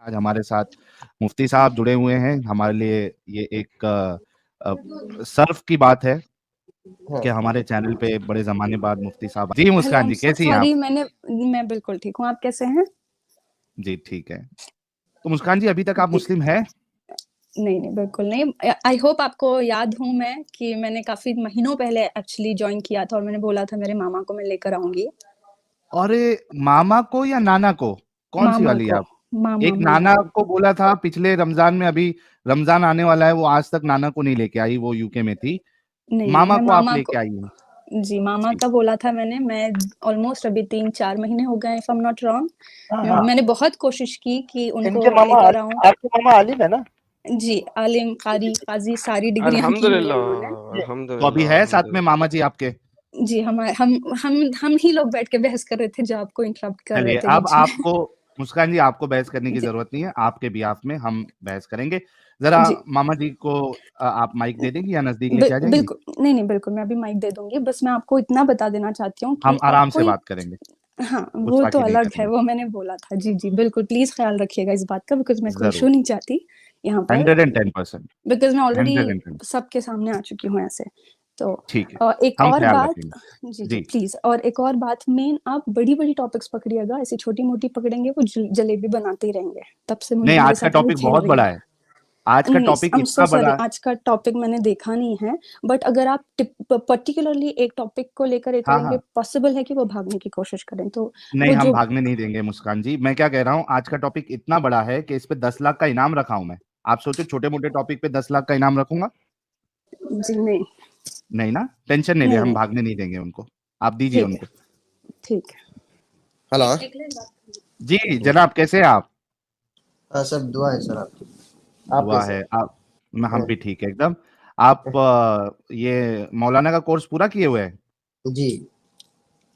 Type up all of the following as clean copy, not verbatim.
आज हमारे साथ मुफ्ती साहब जुड़े हुए हैं। हमारे लिए ये एक सर्फ की बात है कि हमारे चैनल पे बड़े जमाने बाद मुफ्ती साहब। जी hello, Muskan I M G, सो कैसी हैं आप? सॉरी। मैं बिल्कुल ठीक हूँ। आप कैसे हैं? जी ठीक है। तो मुस्कान जी, अभी तक आप जी। मुस्लिम हैं? नहीं, बिल्कुल नहीं। आई होप आपको याद हूँ मैं कि मैंने काफ़ी महीनों पहले एक्चुअली जॉइन किया था और मैंने बोला था मेरे मामा को मैं लेकर आऊँगी। अरे मामा को या नाना को? कौन सी मामा वाली को, आप? एक मामा नाना को। को बोला था पिछले रमजान में, अभी रमजान आने वाला है, वो आज तक नाना को नहीं लेके आई, वो यूके में थी। नहीं, मामा मैं को आप मामा को लेके आई हैं? जी, मामा जी। का बोला था मैंने। मैं ऑलमोस्ट अभी 3-4 महीने हो गए if I am not wrong. हाँ हाँ, मैंने बहुत कोशिश की कि उनको इनके मामा लेकर आऊँ। आपके मामा आलिम है ना? जी, आलिम, कारी, काज़ी सारी डिग्रियाँ की हुई हैं अल्हम्दुलिल्लाह, उन्होंने। जी। तो अभी अल्हम्दुलिल्लाह, है साथ में अल्हम्दुलिल्लाह। मामा जी आपके? जी, हम ही लोग बैठ के बहस कर रहे थे जो आपको इंटरप्ट कर रहे चलिए, थे अब बीच में। आपको, मुस्कान जी, आपको बहस करने की जी, जरूरत नहीं है, आपके बिहाफ में हम बहस करेंगे। जरा जी। मामा जी को आप माइक दे देंगी या नजदीक लेके आ जाएंगी? बिल्कुल, नहीं, बिल्कुल, मैं अभी माइक दे दूँगी। बस मैं आपको इतना बता देना चाहती हूँ कि हम अब आराम से कोई बात करेंगे, हाँ, वो तो गुस्ताखी नहीं अलग है, करेंगे। वो मैंने बोला था। जी, जी, बिल्कुल, प्लीज़ ख़्याल रखिएगा इस बात का बिकॉज़ मैं कोई इश्यू जरूर। नहीं चाहती यहाँ पर। 110%। बिकॉज़ मैं ऑलरेडी 110। सबके सामने आ चुकी हूँ ऐसे। तो ठीक है, एक हम और ख्याल बात। रखेंगे। जी, जी, जी। प्लीज़। और एक और बात मेन, आप बड़ी-बड़ी टॉपिक्स पकड़िएगा, ऐसी छोटी-मोटी पकड़ेंगे वो जलेबी बनाते ही रहेंगे। तब से नहीं, मेरे आज का साथ वो टॉपिक खेल बहुत रही बड़ा हैं। है। आज का नहीं, टॉपिक आई एम सो इतना सॉरी, बड़ा। आज का टॉपिक मैंने देखा नहीं है, बट अगर आप पर्टिकुलरली एक टॉपिक को लेकर ये हाँ करेंगे, हाँ। पॉसिबल है कि वो भागने की कोशिश करें, तो नहीं, वो हम जो भागने नहीं देंगे मुस्कान जी। मैं क्या कह रहा हूँ, आज का टॉपिक इतना बड़ा है कि इस पे 10 लाख का इनाम रखा हूं मैं। आप सोचो, छोटे मोटे टॉपिक पे 10 लाख का इनाम रखूंगा? जी, नहीं, नहीं ना, टेंशन नहीं ले, नहीं, हम नहीं, भागने नहीं देंगे उनको। आप दीजिए ठीक है, उनको। ठीक है। हेलो। जी जनाब, कैसे हैं आप? हाँ, सब दुआ है सर आपकी। आप दुआ कैसे है हैं? आप। हम हाँ, भी ठीक है एकदम। आप ये मौलाना का कोर्स पूरा किए हुए हैं? जी।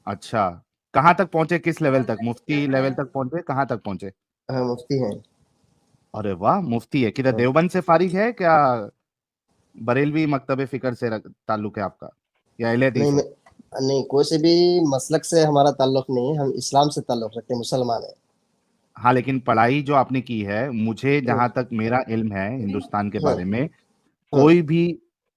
अच्छा, कहाँ तक पहुंचे, किस लेवल तक? मुफ्ती लेवल तक पहुंचे, कहाँ तक पहुंचे? हाँ, मुफ्ती हैं। अरे वाह, मुफ्ती है किधर? हाँ। देवबंद से फारिग है क्या? बरेलवी मकतबे फिक्र से ताल्लुक है आपका, या अहले नहीं हदीस है? मैं नहीं, कोई से भी मसलक से हमारा ताल्लुक नहीं है, हम इस्लाम से ताल्लुक रखते हैं, मुसलमान है। हाँ, लेकिन पढ़ाई जो आपने की है, मुझे हाँ जहां तक मेरा इल्म है हिंदुस्तान के हाँ बारे में, हाँ कोई भी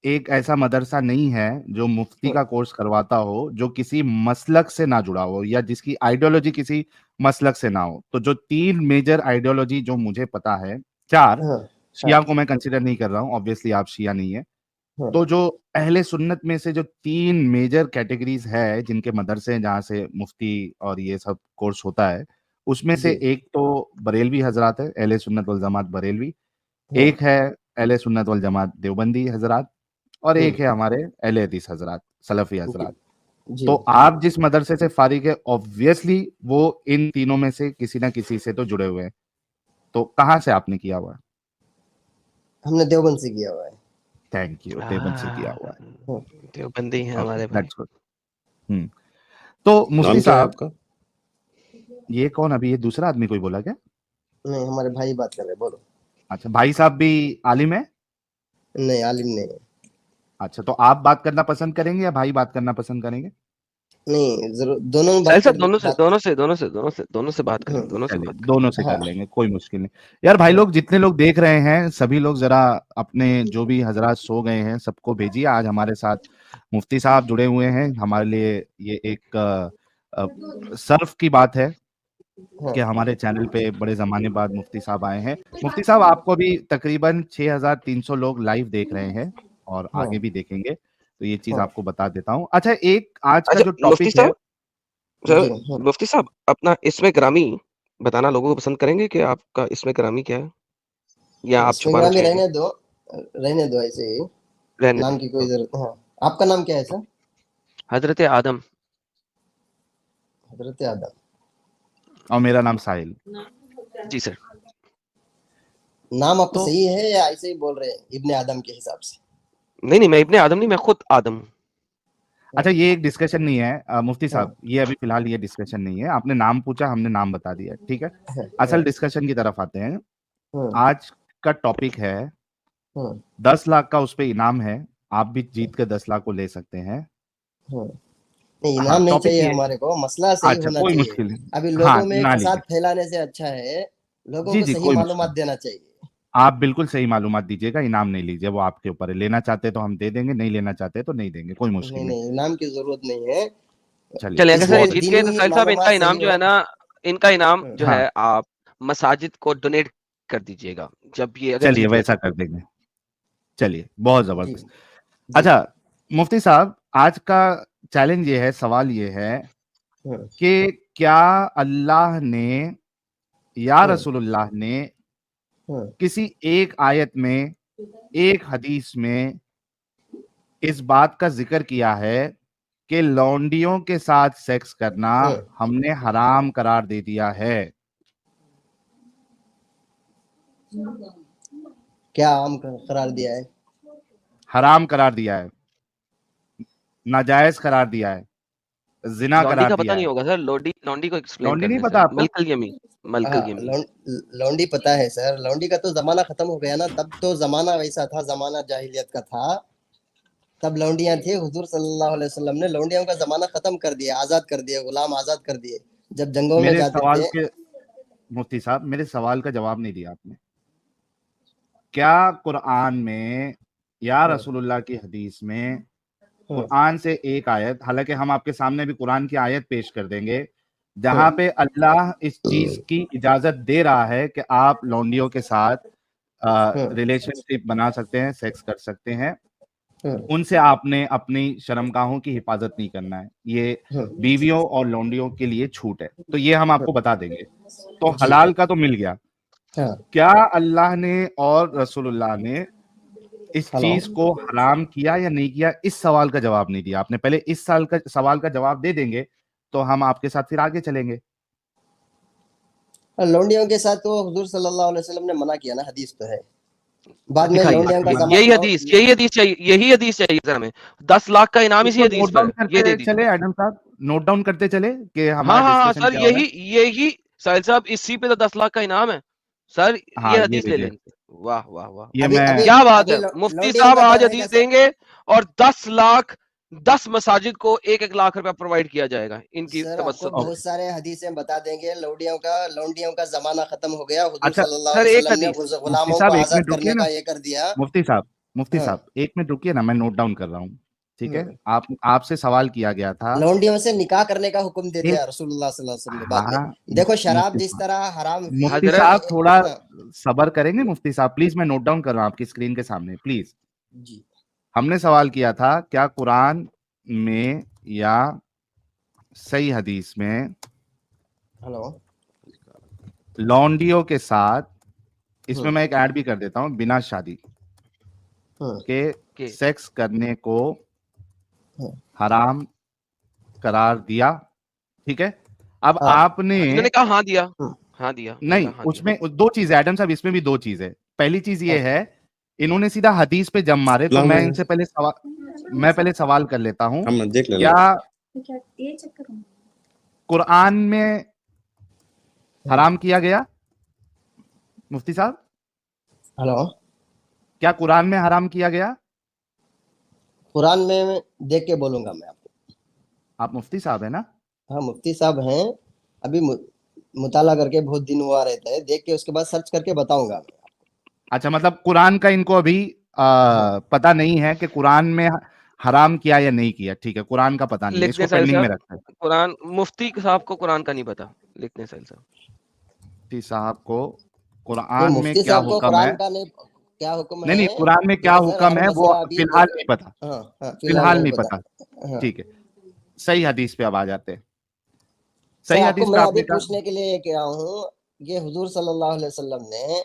एक ऐसा मदरसा नहीं है जो मुफ्ती हाँ का कोर्स करवाता हो जो किसी मसलक से ना जुड़ा हो या जिसकी आइडियोलॉजी किसी मसलक से ना हो। तो जो 3 मेजर आइडियोलॉजी जो मुझे पता है, 4, हाँ हाँ शिया को मैं कंसिडर नहीं कर रहा हूँ, ऑब्वियसली आप शिया नहीं है। हाँ, तो जो अहले सुन्नत में से जो 3 मेजर कैटेगरीज है जिनके मदरसे हैं जहाँ से मुफ्ती और ये सब कोर्स होता है, उसमें से जी। एक तो बरेलवी हजरात है, अहले सुन्नत वल जमात बरेलवी। हाँ। एक है अहले सुन्नत वल जमात देवबंदी हजरात। और एक है हम्म। हमारे अहले हदीस हजरात, सलफी जी। हजरात। जी। तो आप जिस मदरसे से फारिग है, ऑब्वियसली वो इन तीनों में से किसी ना किसी से तो जुड़े हुए हैं। तो कहाँ से आपने किया हुआ है? हमने देवबंद से किया हुआ है। थैंक यू, देवबंद से किया हाँ, हुआ है। देवबंदी हैं ओके, हमारे भाई। That's good. तो मुफ्ती नाम क्या है साहब, आपका? ये कौन, अभी ये दूसरा आदमी कोई बोला क्या? नहीं, हमारे भाई बात कर रहे हैं, बोलो। अच्छा, भाई साहब भी आलिम है? नहीं, आलिम नहीं है। अच्छा, तो आप बात करना पसंद करेंगे या भाई बात करना पसंद करेंगे? नहीं, जरूर दोनों में साहिल बात साहब, कर दोनों से बात। दोनों से दोनों से दोनों से दोनों से बात करें, दोनों से चलिए, बात करें। दोनों से हाँ कर लेंगे, कोई मुश्किल नहीं। यार भाई हाँ लोग, जितने लोग देख रहे हैं, सभी लोग जरा अपने जो भी हजरात सो गए हैं सबको भेजिए। आज हमारे साथ मुफ्ती साहब जुड़े हुए हैं। हमारे लिए ये एक सर्फ की बात है हाँ कि हमारे चैनल पे बड़े जमाने बाद मुफ्ती साहब आए हैं। मुफ्ती साहब, आपको अभी तकरीबन 6300 लोग लाइव देख रहे हैं और हाँ आगे भी देखेंगे, तो ये चीज हाँ। आपको बता देता हूँ। अच्छा, एक आज का अच्छा जो मुफ्ती टॉपिक है। साहब, जी। सर हाँ। मुफ्ती साहब, अपना इसमें ग्रामी बताना लोगों को पसंद करेंगे कि आपका इसमें ग्रामी क्या है, या आप इसमें छुपाना ग्रामी चाहेंगे? रहने दो ऐसे ही। रहने नाम दें। की कोई ओके। जरूरत। हाँ। आपका नाम क्या है सर? हजरत आदम। हजरत आदम। और मेरा नाम साहिल। जी सर। नाम आपका तो सही है या ऐसे ही बोल रहे हैं इब्ने आदम के हिसाब से? नहीं नहीं, मैं इब्ने आदम नहीं, मैं खुद आदम हूँ। अच्छा, ये एक डिस्कशन नहीं है मुफ्ती हाँ साहब, ये अभी फिलहाल ये डिस्कशन नहीं है। आपने नाम पूछा, हमने नाम बता दिया, ठीक है। हाँ हाँ असल डिस्कशन की तरफ आते हैं। हाँ आज का टॉपिक है हाँ 10 लाख का, उस पे इनाम है। आप भी जीत के 10 लाख को ले सकते हैं। हाँ। नहीं, हाँ, इनाम नहीं टॉपिक चाहिए ये। हमारे को, मसला सही अच्छा, होना कोई चाहिए। मुश्किल नहीं। अभी हाँ, लोगों में ना फसाद लीजिए। फैलाने से अच्छा है लोगों जी को जी सही कोई मालूमात मुश्किल देना चाहिए। आप बिल्कुल सही मालूमात दीजिएगा, इनाम नहीं लीजिए, वो आपके ऊपर है। लेना चाहते तो हम दे देंगे, नहीं लेना चाहते तो नहीं देंगे, कोई मुश्किल नहीं नहीं। नहीं, इनाम की जरूरत नहीं है। चलिए चलिए अगर सर ये इसमें बहुत जीत अच्छा। गए तो दीनी साहिल साहब इनका मालूमात इनाम सही जो है हो। ना, इनका इनाम जो हाँ है आप मसाजिद को डोनेट कर दीजिएगा जब ये अगर चलिए जीत गए वैसा तो। कर देंगे। चलिए बहुत जी जबरदस्त। जी। अच्छा मुफ्ती साहब, आज का चैलेंज ये है, सवाल ये है हम्म, कि क्या अल्लाह ने या हम्म, रसूलुल्लाह ने हम्म, किसी एक आयत में, एक हदीस में इस बात का जिक्र किया है कि लौंडियों के साथ सेक्स करना हम्म। हमने हराम करार दे दिया है? क्या आम करार दिया है? हराम करार दिया है, नाजायज करार दिया है, जिना लॉन्डी करार का पता दिया नहीं है। होगा सर, लॉन्डी लॉन्डी को एक्सप्लेन लौंडी नहीं करने पता सर। आपको? मलकल यमीन, हाँ, मलकल यमीन। लौंडी पता है सर। लौंडी का तो जमाना खत्म हो गया ना, तब तो जमाना वैसा था, जमाना जाहिलियत का था। तब लौंडियां थी, हुजूर सल्लल्लाहु अलैहि वसल्लम ने लौंडियों का जमाना खत्म कर दिया, आजाद कर दिया, गुलाम आजाद कर दिए जब जंगों में मेरे जाते सवाल थे। के मुफ्ती साहब, मेरे सवाल का जवाब नहीं दिया आपने। क्या कुरान में या हाँ, रसूलुल्लाह की हदीस में, हाँ, कुरान से एक आयत, हालांकि हम आपके सामने भी कुरान की आयत पेश कर देंगे हाँ, जहां पे अल्लाह इस चीज की इजाजत दे रहा है कि आप लौंडियों के साथ हाँ, रिलेशनशिप बना सकते हैं, सेक्स कर सकते हैं, हाँ, उनसे आपने अपनी शर्मगाहों की हिफाजत नहीं करना है, ये हाँ, बीवियों और लौंडियों के लिए छूट है, तो ये हम आपको बता देंगे। तो जी, हलाल का तो मिल गया। हाँ। क्या अल्लाह ने और रसूलुल्लाह ने इस हेलो। चीज को हराम किया या नहीं किया, इस सवाल का जवाब नहीं दिया आपने। पहले इस साल का सवाल का जवाब दे देंगे तो हम आपके साथ फिर आगे चलेंगे। लौंडियों के साथ तो हुजूर सल्लल्लाहु अलैहि वसल्लम ने मना किया ना, हदीस तो है। बाद में दिखाइए, लौंडियों का अच्छा, जमा यही हदीस चाहिए, यही हदीस चाहिए सर हमें। 10 लाख का इनाम इसी इसको हदीस नोट पे डाउन है, ये करते दे दीजिए। चले एडम साहब, नोट डाउन करते चले कि हाँ हमारा हाँ हाँ डिस्कशन सर, क्या हो रहा यही यही साहिल साहब, इसी पे तो 10 लाख का इनाम है सर। है। ये हाँ ये हदीस ले लीजिए, लें। वाह वाह वाह, ये अभी मैं अभी क्या बात अभी है। मुफ्ती लौंडियों साहब का आज डर है क्या हदीस सर? देंगे और 10 लाख 10 मसाजिद को 1-1 लाख रुपया प्रोवाइड किया जाएगा इनकी सर आपको तवस्सुत से। बहुत सारे हदीसें बता देंगे। लौंडियों का जमाना खत्म हो गया। हुजूर अच्छा सल्लल्लाहु सर अलैहि एक वसल्लम ने हदीस, मुफ्ती गुलामों को साहब एक आजाद मिनट रुकिए करने ना, का ये कर दिया। मुफ्ती हाँ, साहब एक मिनट रुकिए ना, मैं नोट डाउन कर रहा हूँ। ठीक है, हाँ। आप आपसे सवाल किया गया था लौंडियों से निकाह करने का हुक्म दे एक, दिया रसूलुल्लाह सल्लल्लाहु अलैहि वसल्लम ने बाद में। हाँ देखो शराब मुफ्ती जिस साहब, तरह हराम हुई। मुफ्ती हजरत साहब थोड़ा हाँ, सबर करेंगे मुफ्ती साहब, प्लीज। मैं नोट डाउन कर रहा हूँ आपकी स्क्रीन के सामने, प्लीज। जी। हमने सवाल किया था क्या कुरान में या सही हदीस में हेलो। लौंडियों के साथ, इसमें हम्म, मैं एक ऐड भी कर देता हूं, बिना शादी हम्म, के के सेक्स करने को हम्म। हराम करार दिया? ठीक है, अब हाँ, आपने, इन्होंने कहा हाँ दिया, हम्म, हाँ दिया, इन्होंने नहीं कहा हाँ दिया। उसमें दो चीजें एडम साहब, इसमें भी दो चीजें। पहली चीज ये हाँ, है, इन्होंने सीधा हदीस पे जम मारे, तो मैं इनसे पहले सवाल कर लेता हूं, हम देख ले क्या कुरान में हराम किया गया मुफ्ती साहब? हेलो। क्या कुरान में हराम किया गया? कुरान में देख के बोलूंगा मैं आपको। आप मुफ्ती साहब है ना? हाँ, मुफ्ती साहब हैं। अभी मुताला करके बहुत दिन हुआ रहता है, देख के उसके बाद सर्च करके बताऊंगा मैं। अच्छा, मतलब कुरान का इनको अभी हाँ, पता नहीं है कि कुरान में हराम किया या नहीं किया। ठीक है, कुरान का पता नहीं है, लिख दें इसको साहिल पेंडिंग में साहब, रखते हैं। कुरान, मुफ्ती साहब को कुरान का नहीं पता, लिख दें साहिल साहब। मुफ्ती साहब को तो कुरान में मुफ्ती क्या साहब को हुक्म है, कुरान का नहीं, क्या हुक्म नहीं है? नहीं, कुरान में क्या देखो सर, हुक्म हर है वो मसला अभी फिलहाल नहीं पता, हाँ, हाँ, फिलहाल फिलहाल नहीं नहीं पता। पता। हाँ। ठीक है, सही हदीस पे अब आ जाते हैं। सर सही आपको हदीस पे मैं अभी आपने कहा, पूछने के लिए कह रहा हूँ, ये हुजूर सल्लल्लाहु अलैहि वसल्लम ने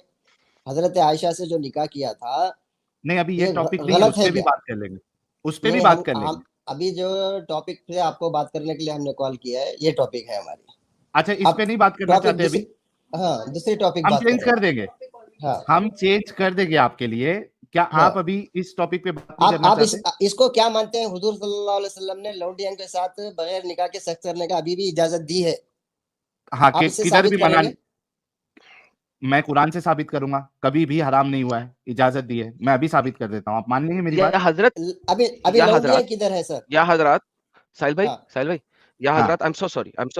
हजरत आयशा से जो निकाह किया था, नहीं अभी ये ये टॉपिक नहीं है, गलत उस है पे भी क्या? बात कर लेंगे, उस पे नहीं भी नहीं, बात कर हम लेंगे। अभी जो टॉपिक पे आपको बात करने के लिए हमने कॉल किया है, ये टॉपिक है हमारी। अच्छा, इस पे आप नहीं बात करना टॉपिक चाहते दूसरी, अभी? हाँ, दूसरी टॉपिक हम बात चेंज करें। कर देंगे, हाँ, हम चेंज कर देंगे आपके लिए। क्या हाँ। आप अभी इस टॉपिक पे बात नहीं आप करना आप चाहते? इसको क्या मानते हैं? हुजूर सल्लल्लाहु अलैहि वसल्लम ने लौंडियों के साथ बगैर निकाह के सेक्स करने का अभी भी इजाजत दी है? हाँ, आप कि इससे किधर भी साबित मना, करेंगे? मैं कुरान से साबित करूंगा, कभी भी हराम नहीं हुआ है, इजाजत दी है। मैं अभी साबित कर देता हूँ, आप मान लेंगे मेरी या बात? हजरत, अभी अभी या लौंडियां हजरात, किधर है सर? या हजरात, साहिल भाई, हाँ, साहिल भाई, या हाँ हजरत, आई एम सो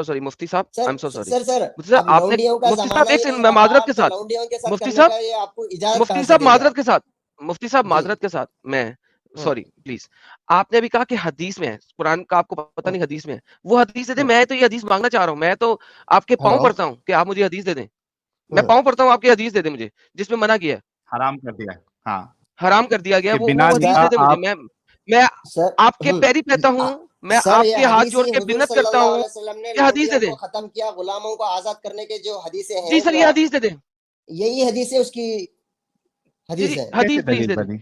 सॉरी मुफ्ती साहब, I am so sorry sir मुफ्ती साहब, अब आपने लौंडियों का मुफ्ती जमाना साहब एक ही नहीं सेकंड, रहा माजरत के तो साथ, लौंडियों के साथ मुफ्ती करने साहब, का ये आपको इजाजत मुफ्ती कहाँ से साहब दे दिया? माजरत के साथ, मुफ्ती साहब जी माजरत के साथ, मैं सॉरी प्लीज, आपने अभी कहा कि हदीस में है, कुरान का आपको पता नहीं हदीस में है, वो हदीस दे दे। मैं तो ये हदीस मांगना चाह रहा हूँ, मैं तो आपके पाँव हेलो पड़ता हूँ कि आप मुझे हदीस दे दें, मैं पाँव पड़ता हूँ, आपकी हदीस दे दें मुझे, जिसमें मना किया है, हराम कर दिया है। हाँ हराम कर दिया गया है, कि वो बिना हदीस निकाह दे दे मुझे, आप मैं सर आपके पैरी पहता हूँ, मैं सर ये आपके हाथ हदीस जोड़ ही के हुजूर बिन्नत करता सल्लल्लाहु हूँ अलैहि वसल्लम ने कि हदीस दे लौंडियों दें। को खत्म किया, गुलामों को आजाद करने के जो हदीसें जी हैं सर, जो ये हदीस दे दें, यही हदीस है, उसकी जी हदीस जी है। कैसे हदीस प्लीज दलील दे दें। बनी?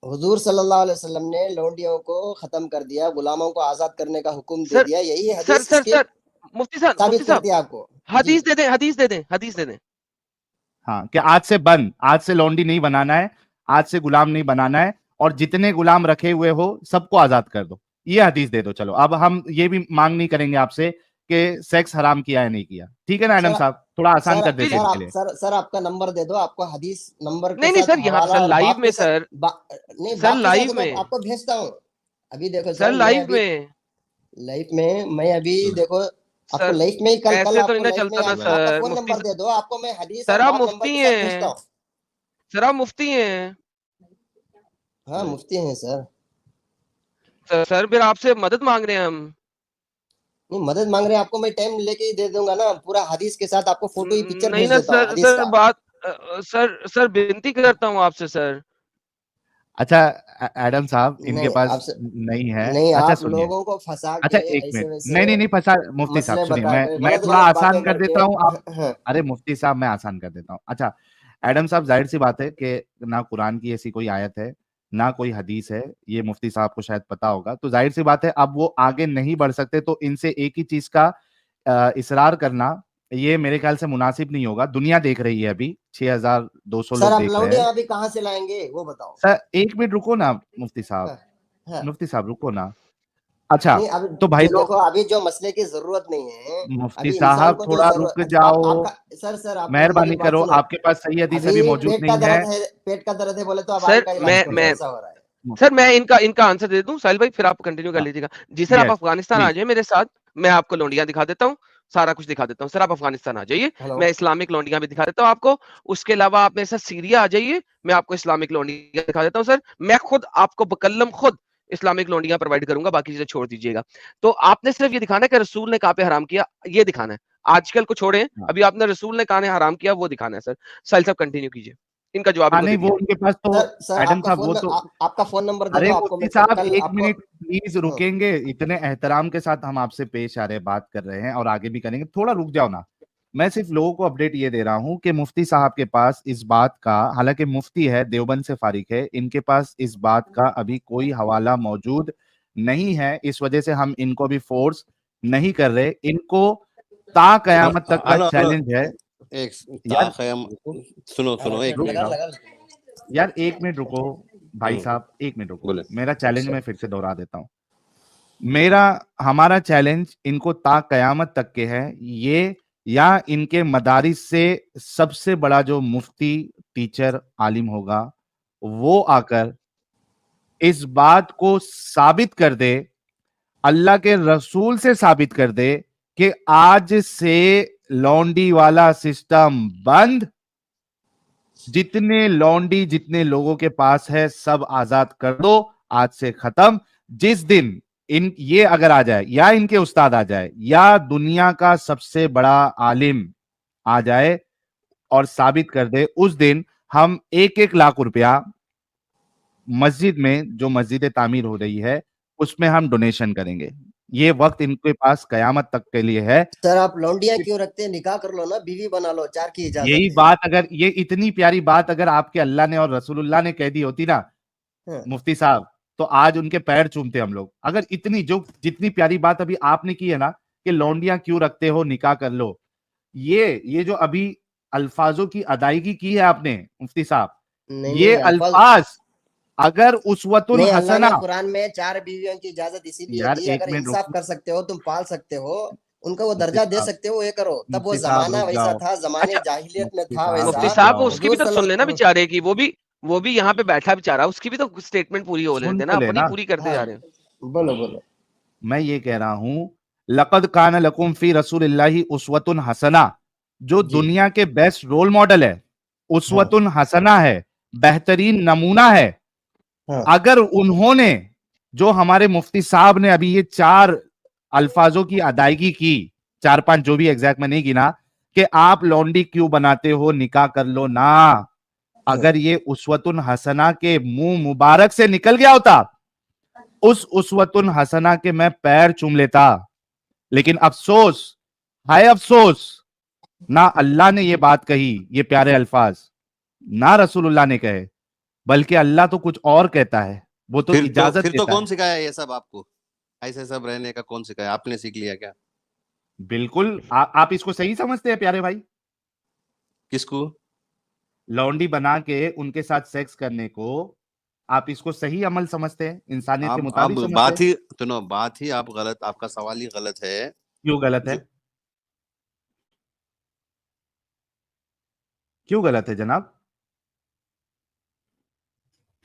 हुजूर सल्लल्लाहु अलैहि वसल्लम ने लौंडियों को खत्म कर दिया, गुलामों को आजाद करने का हुक्म दे सर दिया, यही सर हदीस सर इसके सर मुफ्ती साबित साहब करती है आपको। जी हदीस दे दें, हदीस दे दें, हदीस दे दें। हाँ कि आज से बंद, आज से लौंडी नहीं बनाना है, आज से गुलाम नहीं बनाना है, और जितने गुलाम रखे हुए हो सबको आजाद कर दो, ये हदीस दे दो। चलो अब हम ये भी मांग नहीं करेंगे आपसे कि सेक्स हराम किया है नहीं किया, ठीक है ना एडम सर साहब, थोड़ा आसान सर कर जी देते जी, सर इनके आप लिए। सर आपका नंबर दे दो, आपको हदीस नंबर के नहीं नहीं साथ सर, यहाँ हवाला सर और लाइव बाप में के साथ सर, नहीं, सर बाप के साथ लाइव भी तो में, आपको भेजता हूँ। अभी देखो सर सर, मैं लाइव अभी में, लाइफ में मैं अभी देखो आपको सर लाइफ में ही कल कल ऐसे तो नहीं आपको ना लाइफ में चलता ना आपका सर, फोन मुफ्ती नंबर दे दो, आपको मैं हदीस और सर आप बाप नंबर मुफ्ती के साथ भेजता हैं, हूँ। सर आप मुफ्ती हैं, हाँ मुफ्ती हैं सर। सर फिर आपसे मदद मांग रहे हैं हम। नहीं मदद मांग रहे हैं, आपको मैं टाइम लेके ही दे दूंगा ना, पूरा हदीस के साथ आपको फोटो ही पिक्चर नहीं भेज ना देता हूँ सर, हदीस सर का। बात सर विनती करता हूँ आपसे सर। अच्छा एडम साहब, इनके नहीं पास आपसे नहीं है। नहीं, अच्छा आप सुनिए, लोगों को फंसा अच्छा के एक ऐसे मिनट, वैसे नहीं नहीं नहीं फंसा, मुफ्ती साहब मसले सुनिए, बता मैं के मैं गलत थोड़ा गलत बातें आसान कर करके देता हूँ आप। हाँ, अरे मुफ्ती साहब मैं आसान कर देता हूँ। अच्छा एडम साहब, जाहिर सी बात है कि ना कुरान की ऐसी कोई आयत है, ना कोई हदीस है, ये मुफ्ती साहब को शायद पता होगा, तो जाहिर सी बात है अब वो आगे नहीं बढ़ सकते, तो इनसे एक ही चीज का इसरार करना ये मेरे ख्याल से मुनासिब नहीं होगा। दुनिया देख रही है, अभी 6200 सर लोग आप देख रहे हैं। लौंडिया अभी कहाँ से लाएंगे वो बताओ। सर एक मिनट रुको ना मुफ्ती साहब, हाँ, हाँ। मुफ्ती साहब रुको ना। अच्छा नहीं अब तो भाई जो देखो, लोग, अभी जो मसले की जरूरत नहीं है, मुफ्ती अभी इंसान साहब को जो थोड़ा रुक जरूरत जाओ, आपका सर आपको मेरी मेहरबानी बात करो, सुनो। आपके पास सही हदीस अभी अभी मौजूद नहीं है। पेट का दर्द है बोले तो अब आम सर का इलाज करो, मैं ऐसा हो रहा है। सर मैं इनका आंसर दे दूं साहिल भाई, फिर आप कंटिन्यू कर लीजिएगा। जी सर, आप यस अफगानिस्तान आ प्लीज। जाइए मेरे साथ, मैं आपको लौंडियां दिखा देता हूँ, सारा कुछ दिखा देता हूँ। सर आप अफगानिस्तान आ जाइए, हेलो मैं इस्लामिक लौंडियां भी दिखा देता हूँ आपको। उसके अलावा आप मेरे साथ सीरिया आ जाइए, मैं आपको इस्लामिक लौंडियां दिखा देता हूँ। सर मैं खुद आपको बकल्लम खुद इस्लामिक लौंडियां प्रोवाइड करूंगा, बाकी चीजें छोड़ दीजिएगा। तो आपने सिर्फ ये दिखाना है कि रसूल ने कहाँ पे हराम किया, ये दिखाना है। आजकल को छोड़े, हाँ अभी आपने रसूल ने कहाँ ने हराम किया वो दिखाना है। सर साहिल साहब कंटिन्यू कीजिए, इनका जवाब हाँ, इनको नहीं दे वो दिया। उनके पास तो, सर एडम साहब वो तो, आपका फोन नंबर दे अरे दो, आपको मुफ्ती मैं साहब कल एक आपको मिनट प्लीज हाँ। रुकेंगे, इतने एहतराम के साथ हम आपसे पेश आ रहे, बात कर रहे हैं और आगे भी करेंगे, थोड़ा रुक जाओ ना। मैं सिर्फ लोगों को अपडेट ये दे रहा हूं कि मुफ्ती साहब के पास इस बात का, हालांकि मुफ्ती है देवबंद से फारिग है, इनके पास इस बात का अभी कोई हवाला मौजूद नहीं है, इस वजह से हम इनको अभी फोर्स नहीं कर रहे। इनको ता कयामत तक का हेलो हेलो, चैलेंज है। एक यार ताखयम सुनो सुनो एक रुक मिनट। जाओ यार, एक मिनट रुको भाई साहब, एक मिनट रुको, बोले मेरा चैलेंज मैं फिर से दोहरा देता हूं। मेरा हमारा चैलेंज इनको ता कयामत तक के है, ये या इनके मदारिस से सबसे बड़ा जो मुफ्ती टीचर आलिम होगा वो आकर इस बात को साबित कर दे, अल्लाह के रसूल से साबित कर दे कि आज से लौंडी वाला सिस्टम बंद, जितने लौंडी जितने लोगों के पास है सब आजाद कर दो, आज से खत्म। जिस दिन इन ये अगर आ जाए, या इनके उस्ताद आ जाए, या दुनिया का सबसे बड़ा आलिम आ जाए और साबित कर दे, उस दिन हम 1-1 लाख रुपया मस्जिद में, जो मस्जिद तामीर हो रही है उसमें हम डोनेशन करेंगे। ये वक्त इनके पास कयामत तक के लिए है। सर आप लौंडिया क्यों रखते हैं, निकाह कर लो ना, बीवी बना लो, 4 की इजाजत यही है। बात, अगर ये इतनी प्यारी बात अगर आपके अल्लाह ने और रसूलुल्लाह ने कह दी होती ना हाँ। मुफ्ती साहब, तो आज उनके पैर चूमते हम लोग। अगर इतनी जो जितनी प्यारी बात अभी आपने की है ना कि लौंडियां क्यों रखते हो, निकाह कर लो, ये जो अभी अल्फाजों की अदायगी की है आपने मुफ्ती साहब, नहीं ये नहीं अल्फाज अल्फाज अगर उसवतुल नहीं, अल्लाह हसना, ने कुरान में 4 बीवियों की इजाजत इसीलिए यार दी, एक अगर मिनट इंसाफ रुक, कर सकते हो, तुम पाल सकते हो, उनका वो मुफ्ती दर्जा दे साहब, सकते हो, ये करो। तब वो मुफ्ती साहब जमाना रुक वैसा जाओ, था, जमाने अच्छा जाहिलियत में मुफ्ती था साहब वैसा। मुफ्ती रुक साहब जाओ, उसकी भी हुजूर तो सुन लेना सल्लल्लाहु बेचारे की, वो भी यहाँ पे बैठा बेचारा, उसकी भी तो स्टेटमेंट पूरी हो सुन लेते तो ना, अपनी लेना। पूरी करते हाँ जा रहे हैं। बोलो बोलो। मैं ये कह रहा हूं लक़द कान लकुम फी रसूलिल्लाहि उस्वतुन हसना, जो जी दुनिया के बेस्ट रोल मॉडल है, हाँ उस्वतुन हसना है, बेहतरीन नमूना है। हाँ अगर उन्होंने, जो हमारे मुफ्ती साहब ने अभी ये 4 अल्फाजों की अदायगी की, 4-5 जो भी एग्जैक्ट में नहीं गिना, कि आप लौंडी क्यों बनाते हो, निकाह कर लो ना। हाँ अगर ये उसवतुन हसना के मुंह मुबारक से निकल गया होता, उस उसवतुन हसना के मैं पैर चूम लेता। लेकिन अफसोस, हाय अफसोस, ना अल्लाह ने ये बात कही, ये प्यारे अल्फाज ना रसूलुल्लाह ने कहे, बल्कि अल्लाह तो कुछ और कहता है, वो तो इजाजत फिर तो देता कौन है। सिखाया ये सब आपको? ऐसे सब रहने का कौन सिखाया? आपने सीख लिया क्या? बिल्कुल, आप इसको सही समझते हैं प्यारे भाई? किसको? लौंडी बना के उनके साथ सेक्स करने को आप इसको सही अमल समझते हैं, इंसानियत के आप मुताबिक समझते बात हैं? ही सुनो, बात ही आप गलत, आपका सवाल ही गलत है। क्यों गलत है? जो क्यों गलत है जनाब?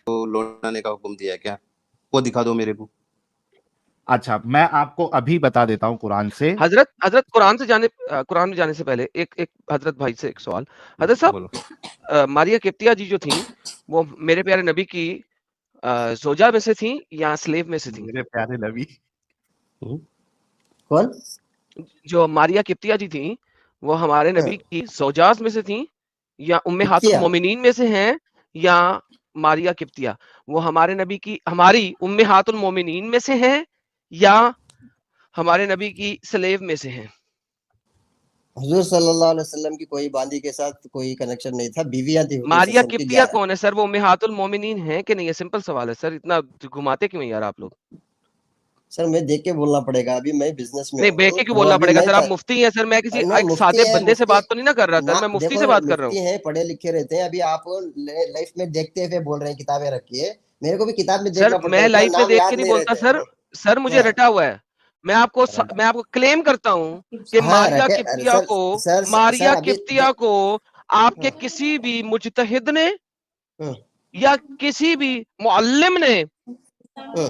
लौटाने का हुक्म दिया है क्या? वो दिखा दो मेरे को। अच्छा, मैं आपको अभी बता देता हूं कुरान से। हजरत हजरत कुरान में जाने से पहले एक एक हजरत भाई से एक सवाल। हजरत साहब, बोलो। मारिया किप्तिया जी जो थी, वो मेरे प्यारे नबी की जोजा में से थी या स्लेव में से थी? मेरे प्यारे नबी, कौन? जो मारिया किप्तिया जी थी, वो हमारे हाँ, नबी की जोजास में से थी या उम्मेहातुल किप्तिया मोमिनीन में से हैं? या मारिया किप्तिया वो हमारे नबी की, हमारी उम्मेहातुल मोमिनीन में से हैं या हमारे नबी की स्लेव में से हैं? हुजूर सल्लल्लाहु अलैहि वसल्लम की कोई बांदी के साथ कोई कनेक्शन नहीं था, बीवियां थी हुजूर मारिया सल्लल्लाहु अलैहि किप्तिया वसल्लम की। कौन है सर? वो उम्मेहातुल मोमिनीन है कि नहीं? है सिंपल सवाल है सर, इतना घुमाते क्यों हैं यार आप लोग? सर मैं देख के बोलना पड़ेगा, अभी मैं बिजनेस में नहीं, हूँ, बेके क्यों वो बोलना अभी पड़ेगा मैं सर? आप मुफ्ती हैं सर, मैं किसी ना एक मुफ्ती सादे है, बंदे से मुफ्ती बात तो नहीं ना कर रहा सर, ना मैं मुफ्ती देखो से बात कर रहा मुफ्ती हूँ। हैं, पढ़े लिखे रहते हैं। अभी आप लाइफ में देखते हुए बोल रहे हैं, किताबें रखी है, मेरे को भी किताब में सर देखना पड़ता है, मैं इतना लाइफ में नाम देख के याद नहीं नहीं बोलता रहते। सर। सर मुझे हाँ रटा हुआ है। मैं आपको क्लेम करता हूँ कि हाँ मारिया रखे किप्तिया सर। को, सर मारिया अभी किप्तिया को आपके हाँ, किसी भी मुजतहिद ने हाँ, या किसी भी मुअल्लिम ने हाँ,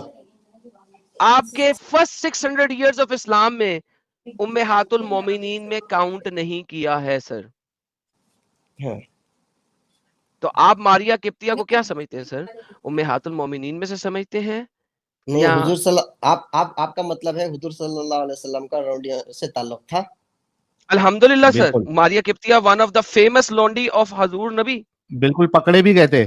आपके फर्स्ट 600 इयर्स ऑफ इस्लाम में उम्मेहातुल मोमिनीन में काउंट नहीं किया है सर। हाँ। तो आप मारिया किप्तिया को क्या समझते हैं सर? उम्मेहातुल मोमिनीन में से समझते हैं नहीं या? हुजूर आपका मतलब है हुजूर सल्लल्लाहु अलैहि वसल्लम का लौंडिया से ताल्लुक था? अल्हम्दुलिल्लाह सर, बिल्कुल Maria Qibtiyya one of the famous लॉन्डी ऑफ हजूर नबी। बिल्कुल पकड़े भी गए थे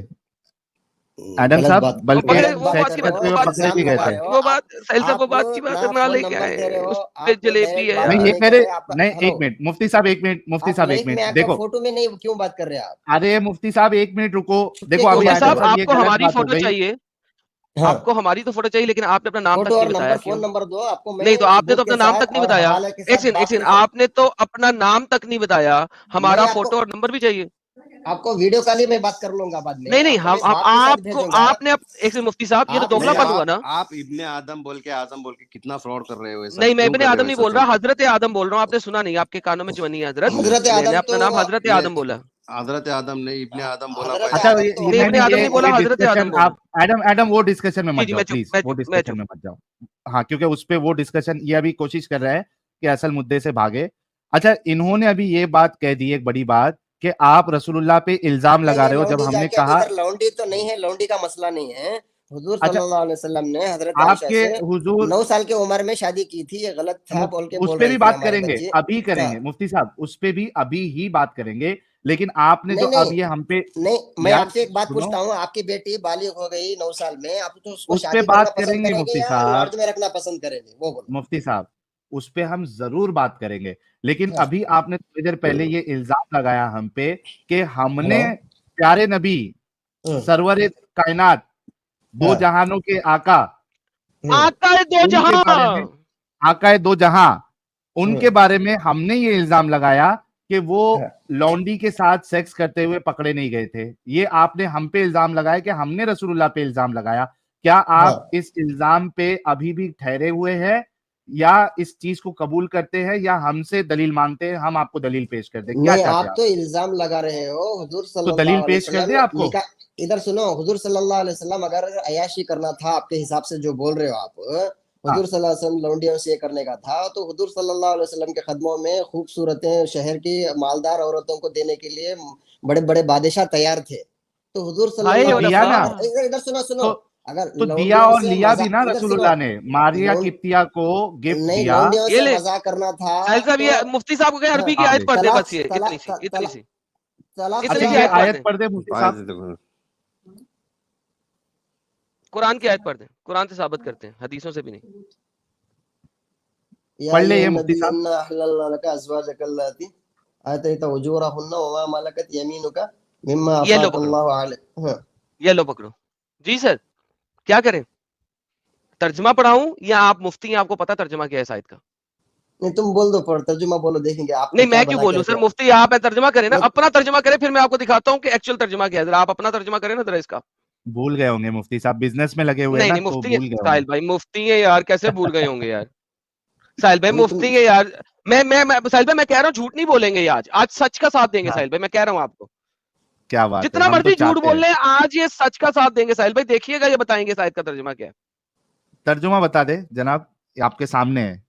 एडम गलत साहब, बात, बल्कि पकड़े, गलत वो बात बात सेक्स की कर बात, रहे करते हो, वो हुए बात, पकड़े भी इल्जाम गए लगा थे। रहे हो वो आप। बात साहिल साहब, वो आप बात की बात ना ना फोन लेके नंबर आए, दे रहे हो, उस पे आप जलेबी डायरेक्ट है बात नहीं, यार। ये नहीं कह कर रहे, रहे, आपका नहीं, हेलो। एक मिनट मुफ्ती साहब, एक मिनट मुफ्ती आप साहब, एक माइक में मिनट आकर देखो। फोटो में नहीं क्यों बात कर रहे हैं आप? अरे मुफ्ती साहब, एक मिनट रुको। छुट्टे देखो क्यों अभी मुफ्ती बात कर आदम साहब, रहे हो? साहब, ये आपको गलत हमारी बात हो फोटो गई। चाहिए, हाँ, आपको हमारी तो फोटो चाहिए, लेकिन आपने अपना नाम तक फोटो नहीं और बताया, नंबर, फोन क्यों? नंबर दो, आपको मैं नहीं तो आपने सबूत तो के अपना नाम तक साथ नहीं और बताया। हवाले के एक साथ सेकंड, एक बात सेकंड, नहीं कर। आपने तो अपना नाम तक नहीं बताया, मैं हमारा आपको फोटो और नंबर भी चाहिए। आपको वीडियो कॉल ही में बात कर लूंगा बाद में, नहीं नहीं, आपको हम मैं इस बात के साथ आपको, भेजूंगा। आपने एक सेकंड मुफ्ती साहब, ये तो आप नहीं, मेरे दोगलापन हुआ ना। आप इब्ने आदम बोल के आजम बोल के कितना फ्रॉड कर रहे हो? ये सब नहीं, मैं क्यों इब्ने कर रहे हो आदम ये नहीं सब बोल रहा, सब? हजरत आदम बोल रहा हूँ। आपने सुना नहीं, आपके कानों में ज्वानी है हजरत। हजरत मैंने आदम अपना तो नाम हजरत ये आदम बोला। हजरत आदम ने इब्ने आदम बोला हजरत भाई अच्छा, आदम साहब। तो ये नहीं, नहीं इब्ने नहीं, आदम नहीं बोला, ये हजरत डिस्कशन आदम बोला। आप एडम एडम वो डिस्कशन में जी मत जी, जाओ मैं चुप, प्लीज, मैं वो चुप, मैं डिस्कशन चुप। में मत जाओ। हाँ, क्योंकि उस पे वो डिस्कशन, ये अभी कोशिश कर रहे हैं कि असल मुद्दे से भागे। अच्छा, इन्होंने अभी ये बात कह दी, एक बड़ी बात, कि आप रसूलुल्लाह पे इल्जाम नहीं लगा नहीं, रहे हो, जब लौंडी हमने जाके, कहा। इधर लौंडी तो नहीं है, लौंडी का मसला नहीं है। हुजूर अच्छा, सल्लल्लाहु अलैहि वसल्लम ने हजरत आयशा आपके से हुजूर 9 साल की उम्र में शादी की थी, ये गलत था बोल के उस बोल पे रही भी थी बात हमारी करेंगे, बच्ची। अभी हाँ, करेंगे मुफ्ती साहब, उस पे भी अभी ही बात करेंगे। लेकिन आपने जो नहीं नहीं अब ये हम पे, नहीं, मैं यार आपसे एक बात सुनो, पूछता हूँ, आपकी बेटी बालिग हो गई 9 साल में, आप तो उसको उस पे शादी करना बात पसंद करेंगे करेंगे मुफ्ती या साहब। लॉज में रखना पसंद करेंगे, वो बोलो। मुफ्ती साहब, उस पे हम जरूर बात करेंगे। लेकिन हाँ, अभी आपने थोड़ी देर पहले ये इल्जाम लगाया हम पे कि हेलो। हमने प्यारे नबी, सरवरे कायनात, दो हाँ, जहानों के आका, हम्म, आता है दो उनके बारे में, जहां। आकाए दो जहां, उनके हम्म, बारे में हमने ये इल्जाम लगाया कि वो हाँ, लौंडी के साथ सेक्स करते हुए पकड़े नहीं गए थे। ये आपने हम पे इल्जाम लगाया कि हमने रसूलुल्लाह पे इल्जाम लगाया। क्या हाँ। आप इस इल्जाम पे अभी भी ठहरे हुए हैं, या इस चीज को कबूल करते हैं, या हमसे दलील मांगते हैं, हम आपको दलील पेश कर दें? क्या नहीं, चाहते हैं आप आप? तो इल्जाम लगा रहे हो। हुजूर तो दलील सल्लल्लाहु अलैहि पेश कर वसल्लम दे ने आपको? निकाह, इधर सुनो, हुजूर सल्लल्लाहु अलैहि वसल्लम अगर अयाशी करना था आपके हिसाब से जो बोल रहे हो आप, हुजूर सल्लल्लाहु अलैहि वसल्लम लौंडियों से ये करने का था, तो हुजूर सल्लल्लाहु अलैहि वसल्लम के खदमों में खूबसूरतें शहर की मालदार औरतों को देने के लिए बड़े बड़े बादशाह तैयार थे। तो हुजूर हाय सल्लल्लाहु अलैहि दिया वसल्लम ना, अगर इधर सुनो सुनो, तो अगर तो दिया लौंडियों और से लिया भी मजाक, ना इधर सुनो, रसूलुल्लाह ने, मारिया लौंड किप्तिया को गिफ्ट नहीं, दिया। लौंडियों ये से ले मजाक करना था साहिल साहब, तो ये मुफ्ती साहब को कहें अरबी की हाँ आयत भाई, पढ़ दे, तलाक बस ये तलाक इतनी सी, इतनी तलाक सी, तलाक इतनी अच्छा सी ये आयत पढ़ आयत दे, पढ़ दे मुफ्ती आयत साहब। देखो। कुरान की आयत पढ़ दे, कुरान से साबित करते हैं, हदीसों से भी नहीं। या पढ़ ले ये अय्युहन मुफ्ती नबी साहब। इन्ना अहललना लका अज़वाजक अल्लाती आतैता उजूरहुन्ना व मा मलकत यमीनुका मिम्मा ये लो अफाक पकड़ो, अल्लाहु अलैक। हाँ, ये लो पकड़ो जी सर, क्या करें, तर्जमा पढ़ाऊं या आप मुफ्ती हैं, आपको पता तर्जमा क्या है इस आयत का? नहीं तुम बोल दो, पर तर्जुमा बोलो, देखेंगे आपको नहीं क्या मैं क्यों भला बोलूं क्या सर, क्या। मुफ्ती आप है, तर्जमा करें ना, नहीं अपना तर्जमा करें, फिर मैं आपको दिखाता हूं कि एक्चुअल तर्जमा क्या है। जरा आप अपना तर्जमा करें ना जरा इसका। भूल गए होंगे मुफ्ती साहब, बिजनेस में लगे हुए हैं नहीं ना, नहीं, तो मुफ्ती है भूल गए साहिल होंगे। भाई, मुफ्ती है यार, कैसे भूल गए होंगे यार साहिल भाई, अभी तुम मुफ्ती है यार। मैं साहिल भाई, मैं कह रहा हूँ झूठ नहीं बोलेंगे ये, आज सच का साथ देंगे हाँ, साहिल भाई, मैं कह रहा हूँ आपको, क्या बात है, जितना हम तो मर्जी झूठ चाहते बोल हैं। ले, आज ये सच का साथ देंगे साहिल भाई, देखिएगा ये बताएंगे शायद का तर्जुमा क्या है। तर्जुमा बता दे जनाब, ये आपके सामने है।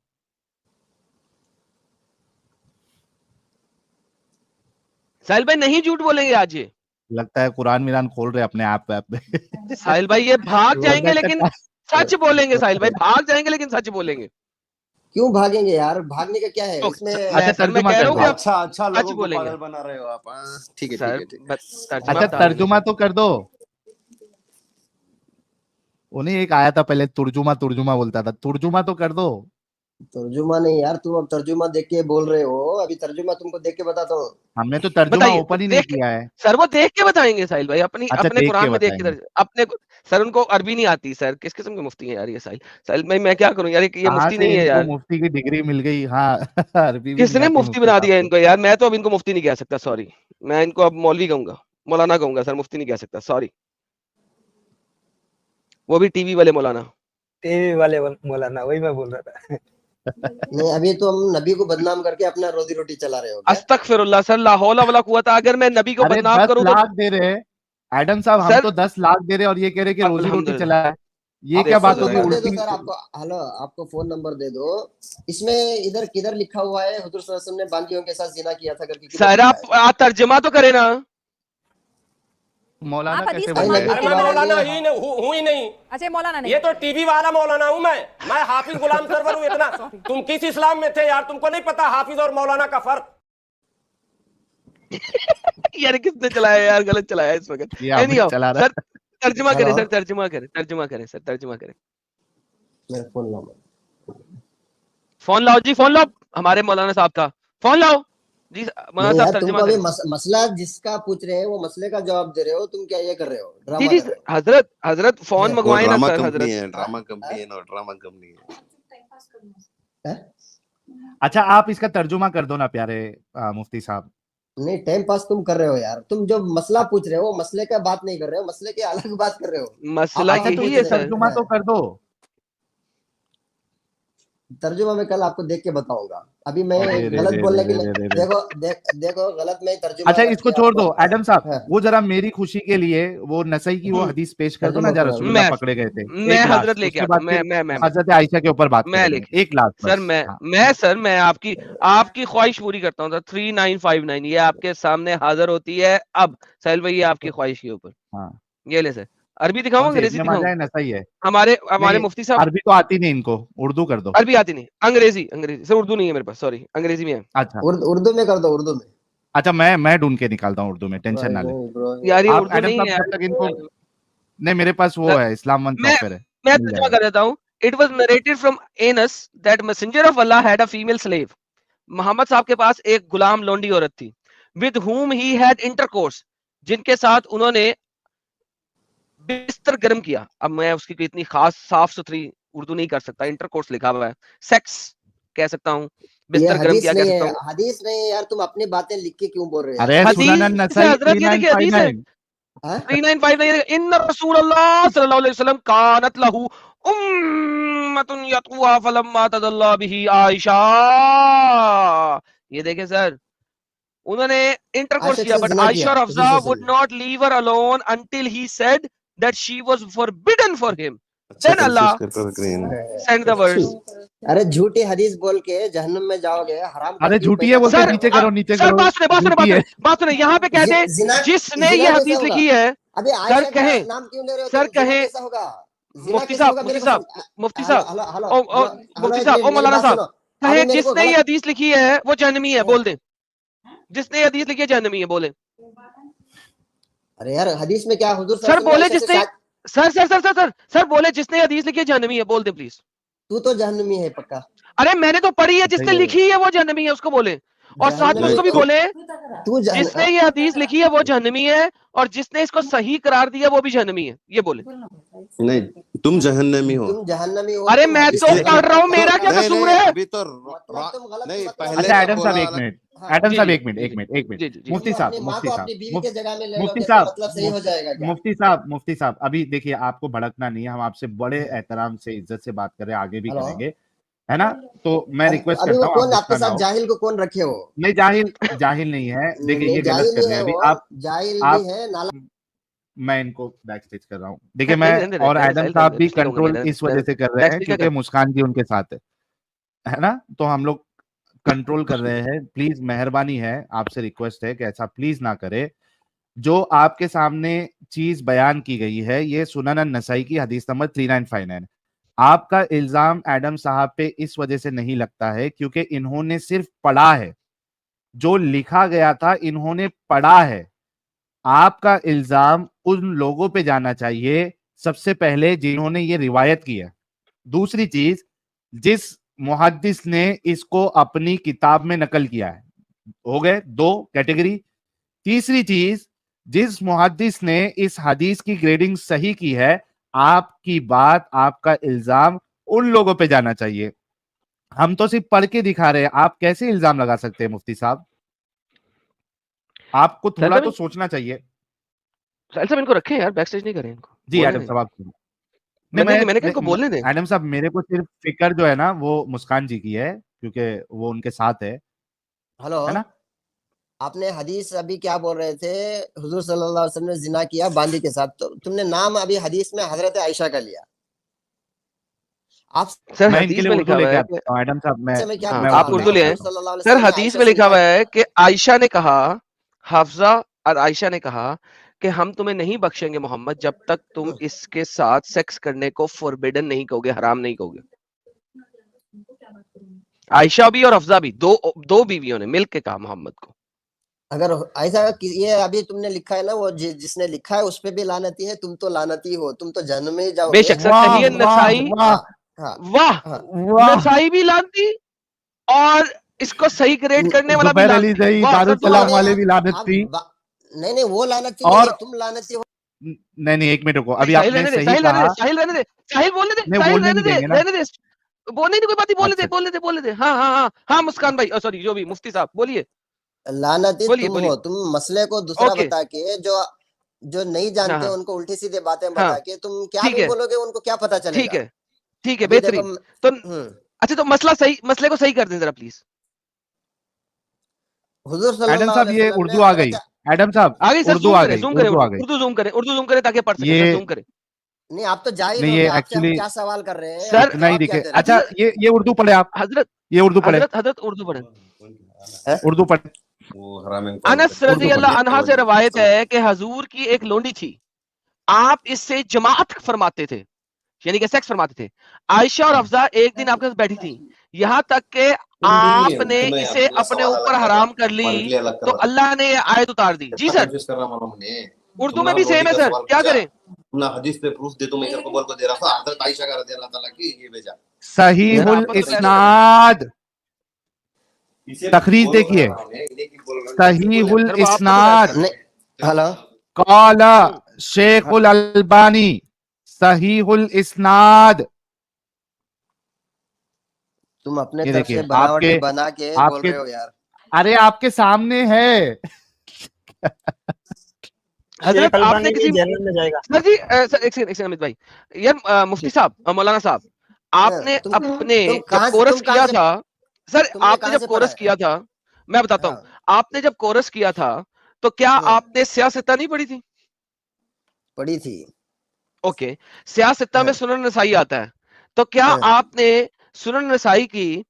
साहिल भाई नहीं झूठ बोलेंगे आज ये, लगता है कुरान मिरान खोल रहे अपने ऐप पे। साहिल भाई ये भाग जाएंगे बोलने लेकिन का सच बोलेंगे साहिल भाई, भाग जाएंगे लेकिन सच बोलेंगे। क्यों भागेंगे यार, भागने का क्या है तो इसमें। अच्छा सर, मैं तर्जुमा कह कर रहा हूँ दे। कि आप अच्छा अच्छा, सच लोगों को बोलेंगे पागल बना रहे हो आप। हाँ, ठीक है ठीक सर, है ठीक है। तर्जुमा अच्छा बता देंगे तर्जुमा सर। तो कर दो। वो नहीं एक आया था पहले, तुर्जुमा तुर्जुमा बोलता था, तुर्जुमा तो कर दो। तर्जुमा नहीं यार, तुम अब तर्जुमा देख के बोल रहे हो, अभी तर्जुमा तुमको देख के बताता हूँ। हमने तो तर्जुमा बताइए ओपन ही नहीं देख के, किया है। सर वो देख के बताएंगे साहिल भाई, अपनी अच्छा अपने देख के कुरान में देख के बताएंगे। अपने सर उनको अरबी नहीं आती सर, किस किस्म के मुफ्ती है यार ये साहिल, साहिल भाई मैं क्या करूं यार, ये कहाँ मुफ्ती से नहीं है इनको यार, मुफ्ती की डिग्री मिल गई, हाँ। अरबी भी नहीं किसने आती मुफ्ती मुफ्ती बना साहब दिया को। इनको यार, मैं तो अब इनको मुफ्ती नहीं कह सकता, सॉरी, मैं इनको अब मौलवी कहूंगा, मौलाना कहूंगा सर, मुफ्ती नहीं कह सकता, सॉरी, वो भी टीवी वाले मौलाना। टीवी वाले मौलाना, वही मैं बोल रहा था। नहीं अभी तो हम नबी को बदनाम करके अपना रोजी रोटी चला रहे हो क्या। अस्तगफिरुल्लाह सर, ला हौला वला कुव्वता, अगर मैं नबी को अरे बदनाम 10 करूं तो लाख दे रहे हैं एडम साहब, हम सर, तो 10 लाख दे रहे हैं और ये कह रहे कि रोजी रोटी अल्हम्दुलिल्लाह, चला है। ये आपको क्या देखो फोन बात जरा होगी नंबर यार, दे दो उल्टी। सर, आपको हेलो, आपको फोन नंबर दे दो। इसमें इधर किधर लिखा हुआ है हुजूर सल्लल्लाहु अलैहि वसल्लम ने बांदियों के साथ जिना किया था करके, किधर सर लिखा है। आप तर्जमा तो करें ना। मौलाना आप हदीस कैसे भाई बन नबी गए? फरमाते के हैं। मैं बारे मौलाना में ही नहीं हूँ ही नहीं, अच्छा, मौलाना नहीं, ये तो टीवी वाला मौलाना हूँ मैं हाफिज गुलाम सरवर हूँ इतना। तुम किस इस्लाम में थे यार, तुमको नहीं पता हाफिज और मौलाना का फर्क। यार किसने चलाया यार, गलत चलाया इस वक्त। ये नहीं अमित आओ चला रहा सर, तर्जुमा करें हेलो, सर, तर्जुमा करें, तर्जुमा करें सर, तर्जुमा करें। मेरा फोन नंबर फोन लाओ जी, फोन लाओ, हमारे मौलाना साहब का फोन लाओ जी, मौलाना नहीं साहब यार, तर्जुमा तुमको अभी करें। मसला जिसका पूछ रहे हैं वो मसले का जवाब दे रहे हो, तुम क्या ये कर रहे हो, जी ड्रामा जी कर रहे हो। हजरत, हजरत फोन हैं? वो मंगवाए ना ड्रामा सर, कंपनी हजरत। है, ड्रामा कंपनी है ना, ड्रामा कंपनी है। हैं? अच्छा आप इसका तर्जुमा कर दो ना प्यारे मुफ्ती साहब। नहीं टाइम पास तुम कर रहे हो यार, तुम जो मसला पूछ रहे हो मसले का बात नहीं कर रहे हो, मसले की अलग बात कर रहे हो। मसला अच्छा तो यही पूछ है इसका रहे सर। तर्जुमा हैं, तो कर दो। तर्जुमा मैं कल आपको देख के बताऊंगा, अभी मैं अरे रे गलत रे बोलने रे के रे लिए रे रे। देखो देखो गलत में तर्जुमा अच्छा इसको करके छोड़ आपको। दो एडम साहब, हाँ, वो जरा मेरी खुशी के लिए वो नसई की वो हम्म, हदीस पेश कर दो ना, तर्जुमा जरा करो अभी। रसूलुल्लाह मैं पकड़े गए थे। मैं एक हजरत लास्ट, लेके उसके आता बाद हूँ, फिर मैं हजरत आयशा के ऊपर बात मैं करेंगे। लेके एक लास्ट सर, बस। हाँ मैं आपकी आपकी ख्वाहिश पूरी करता हूँ सर। 3959 ये आपके सामने हाजिर होती है अब साहिल भाई, ये आपकी ख्वाहिश के ऊपर, हाँ। ये ले सर। अरबी दिखाऊं, कौन से अंग्रेजी इब्ने दिखाऊं? माजा है, नसई है? हमारे हमारे नहीं मुफ्ती साहब, अरबी तो आती नहीं इनको, उर्दू कर दो। अरबी आती नहीं, अंग्रेजी, अंग्रेजी सर, उर्दू नहीं है मेरे पास, सॉरी, अंग्रेजी में है। अच्छा उर्दू में कर दो, उर्दू में। अच्छा मैं ढूंढ के निकालता हूँ उर्दू में, टेंशन ना ले। यार ये आप उर्दू एडम नहीं साहब है जब तक इनको, नहीं मेरे पास वो सर। है इस्लाम वन मैं सॉफ्टवेयर है, मैं मिल तर्जुमा जाएगा। कर देता हूँ। It was narrated from Anas that messenger of Allah had a female slave. Muhammad साहब के पास एक गुलाम लोंडी औरत थी, with whom he had intercourse, जिनके साथ उन्होंने बिस्तर गर्म किया। अब मैं उसकी कोई इतनी खास साफ सुथरी उर्दू नहीं कर सकता, इंटरकोर्स लिखा हुआ है, सेक्स कह सकता हूँ, ये बिस्तर गर्म हदीस किया कह नहीं सकता है, हूँ। हदीस नहीं है यार, तुम अपनी बातें लिख के क्यों बोल रहे हो यार। अरे सुनन हदीस है नसई हजरत, ये देखिए हदीस है 3959। हाँ? 3959, इन रसूलुल्लाह सल्लल्लाहु अलैहि वसल्लम कानत लहू उम्मतुन यतवा फलम्मा तदल्ला बिही आयशा। ये देखें सर, उन्होंने इंटरकोर्स आशिक किया, से बट जिना आयशा किया और हुजूर अफजा सल्लल्लाहु वुड अलैहि not leave her alone until he said that she was forbidden for him, अच्छा then Allah confuse कर स्क्रीन। send the verse. अरे झूठी हदीस बोल के जहन्नम में जाओगे, हराम का अरे घी झूठी है पैदा बोलते सर नीचे करो नीचे सर करो, बात सुने झूठी है। बात सुने, यहाँ पे कहते हैं जिना जिसने जिना ये कैसा हदीस होगा? लिखी है, अभी सर आयशा का कहें, नाम क्यों ले रहे हो सर तुम? जिना कहें, कैसा होगा? जिना मुफ्ती कैसा साहब होगा? मेरे मुफ्ती को साहब मुफ्ती साहब हेलो हेलो ओ हेलो मुफ्ती एक साहब मिनट ओ मेरी मौलाना बात साहब सुनो। कहें अभी मेरे को जिसने ये गलत हदीस लिखी है वो जहन्नमी है, बोल दे। जिसने ये हदीस लिखी है जहन्नमी है, बोले। अरे यार हदीस में क्या हुजूर सर सल्लल्लाहु बोले अलैहि वसल्लम जिसने सर बोले जिसने ये हदीस लिखी है जहन्नमी है, बोल दे प्लीज। तू तो जहन्नमी है पक्का। अरे मैंने तो पढ़ी है, जिसने ये- लिखी है वो जहन्नमी है, उसको बोले। और साथ में जहन्नमी उसको भी तो बोले तू जिसने ये हदीस लिखी है वो जहन्नमी है, और जिसने इसको सही करार दिया वो भी जहन्नमी है, ये बोले। नहीं, तुम जहन्नमी हो। तुम जहन्नमी हो। अरे तुम मैं हदीस तो में इसलिए पढ़ रहा हूँ, मेरा क्या नहीं कसूर नहीं, है? अभी तो मतलब तुम गलत नहीं, मतलब पहले अच्छा का एडम साहब बोला एक अलग। मिनट, हाँ, एडम जी साहब जी एक मिनट जी एक जी मिनट एक मिनट, जी जी जी तुम मुफ्ती अपनी साहब माँ मुफ्ती को साहब अपनी बीवी के जगह में ले मुफ्ती लोगे तो साहब मतलब सही हो जाएगा क्या? मुफ्ती साहब अभी देखिए, आपको भड़कना नहीं है, हम आपसे बड़े एहतराम से इज्जत से बात कर रहे हैं, आगे भी हेलो करेंगे, है ना? तो मैं रिक्वेस्ट अभी करता वो हूँ, आप कौन आपके गुस्सा ना साथ हो। जाहिल को कौन रखे हो? नहीं जाहिल नहीं है, देखिए नहीं ये गलत जाहिल कर नहीं रहे है हैं अभी वो, आप जाहिल आप भी है नाला। मैं इनको बैक स्टेज कर रहा हूँ। देखिए नहीं मैं रहने और दे, एडम साहिल साहब रहने भी दे, कुछ नहीं कहूंगा कंट्रोल मैं, इस वजह से कर रहे हैं बैक क्या क्योंकि कर। मुस्कान जी उनके साथ है ना? तो हम लोग कंट्रोल कर रहे हैं। प्लीज मेहरबानी है, आपसे रिक्वेस्ट है कि ऐसा प्लीज ना करे। जो आपके सामने चीज बयान की गई है ये सुनन नसाई की हदीस नंबर 3959। आपका इल्जाम एडम साहब पे इस वजह से नहीं लगता है क्योंकि इन्होंने सिर्फ पढ़ा है, जो लिखा गया था इन्होंने पढ़ा है। आपका इल्जाम उन लोगों पे जाना चाहिए सबसे पहले जिन्होंने ये रिवायत की है। दूसरी चीज, जिस मुहद्दिस ने इसको अपनी किताब में नकल किया है। हो गए दो कैटेगरी। तीसरी चीज, जिस मुहद्दिस ने इस हदीस की ग्रेडिंग सही की है, आपकी बात आपका इल्जाम उन लोगों पे जाना चाहिए। हम तो सिर्फ पढ़ के दिखा रहे हैं, आप कैसे इल्जाम लगा सकते हैं मुफ्ती साहब? आपको थोड़ा तो सोचना चाहिए। साहिल साहब इनको रखें यार, बैक स्टेज नहीं करें इनको, जी बोलने एडम दें। साहब आप नहीं मैंने कहा इनको बोलने दें। एडम साहब मेरे को सिर्फ फिक्र जो है ना वो मुस्कान जी की है क्योंकि वो उनके साथ है हेलो ना? आपने हदीस अभी क्या बोल रहे थे? हुजूर सल्लल्लाहु अलैहि वसल्लम ने जिना किया बांदी के साथ, तो तुमने नाम अभी हदीस में हजरत आयशा का लिया। आप सर मैं इनके हदीस लिए में उर्दू लिखा हुआ लेके है कि आता हूँ एडम साहब, से मैं क्या हाँ, मैं पूछा आप उर्दू उर्दू लेके ले आए। हुजूर सल्लल्लाहु अलैहि सर वसल्लम ने हदीस आयशा में से लिखा क्या हुआ है कि आयशा ने कहा, हफ्जा और आयशा ने कहा कि हम तुम्हें नहीं बख्शेंगे मोहम्मद जब तक तुम इसके साथ सेक्स करने को फॉरबिडन नहीं कहोगे, हराम नहीं कहोगे। आयशा भी और हफ्जा भी, दो बीवियों ने मिलकर कहा मोहम्मद को। अगर ऐसा ये अभी तुमने लिखा है ना, वो जिसने लिखा है उस पे भी लानती है, तुम तो लानती हो, तुम तो जहन्नम में ही जाओगे। बेशक सर, वाह सही है वाह नसाई। वाह हाँ वाह, हाँ वाह। नसाई भी लानती और इसको सही ग्रेड करने वाला भी जुबैर अली लानती। सही, वाह सर, दारुल दुआ सलाम हो। वाले भी लानत आप थी। नहीं वो लानती और नहीं है, तुम लानती हो। नहीं एक मिनट रुको, अभी नहीं, साहिल आपने रहने दे, सही साहिल रहने कहा। दे, साहिल रहने दे, साहिल बोलने दे, नहीं साहिल बोलने रहने नहीं दे, देंगे ना। रहने दे, बोलने की कोई बात नहीं, बोलने दे, अच्छा बोलने दे, बोलने दे। हाँ हाँ हाँ हाँ, मुस्कान भाई, सॉरी, जो भी मुफ्ती साहब बोलिए, लानती बोलिए तुम बोलिए। हो। तुम मसले को दूसरा ओके, बता के जो जो नहीं हाँ जानते हाँ उनको उल्टी सीधे बातें हाँ, बता के तुम क्या ठीक भी है, बोलोगे, उनको क्या पता ठीक चलेगा? है, ठीक है, अभी देखो बेहतरीन। तो अच्छा, तो मसले को सही कर दें जरा प्लीज। हुजूर एडम सल्लल्लाहु साहब अलैहि ये वसल्लम ने उर्दू आ गई। हजरत एडम साहब आ गई सर, उर्दू जूम आ करें, गई, जूम करें, उर्दू आ गई। उर्दू जूम करें, उर्दू जूम करें ताकि पढ़ सके ये सर, जूम करें। नहीं, आप तो जाहिल नहीं हो ये गए। आपसे हम एक्चुअली क्या सवाल कर रहे हैं, सर आप इतना ही जवाब क्या दिखे। दे रहे अच्छा हैं? ये उर्दू पढ़े आप, हजरत ये उर्दू पढ़े, हजरत उर्दू पढ़ें। उर्दू पढ़े, वो हराम में कॉल अनस करते उर्दू रजी पढ़े। अल्लाह अन्हा से रवायत है कि हजूर की एक लोंडी थी, आप इससे जमात फरमाते थे, यानी कि सेक्स फरमाते थे। आयशा और हफ्जा एक दिन आपके साथ बैठी थी, यहाँ तक कि आपने इसे अपने ऊपर हराम कर ली, तो अल्लाह ने ये आयत उतार दी। जी सर, कंफ्यूज कर रहा मालूम ने। उर्दू में भी सेम है सर, क्या करें? तुमने हदीस पे प्रूफ दे, तो मैं तेरे को बोल को दे रहा था हजरत आयशा का रज़ी अल्लाह ताला की ये भेजा। सहीहुल आपस में बहस इस्नाद, तखरीज देखिए, सहीहुल सर वो आपस में बहस इस्नाद, कर रहे हैं। नहीं हेलो काला शेखुल अलबानी, सहीहुल इस्नाद। तुम अपने ये तरफ से देखिए बनावटी आपके बना के बोल आपके रहे हो यार। अरे आपके सामने है। हजरत शेख आपने अलबानी किसी भी जहन्नम में जाएगा। सर जी सर, एक सेकंड अमित भाई, यार मुफ्ती साहब, मौलाना साहब, आपने तुम अपने तुम जब कहां से कोरस तुम कहां किया से था, सर तुमने आपने कहां जब से पढ़ा कोरस है? किया था, मैं बताता हूँ, हाँ आपने जब कोरस किया था तो क्या हाँ आपने सियासत नहीं पढ़ी थी? पढ़ी थी। ओके, सियासत्ता में सुनन नसाई आता है, तो क्या आपने सुनन नसाई की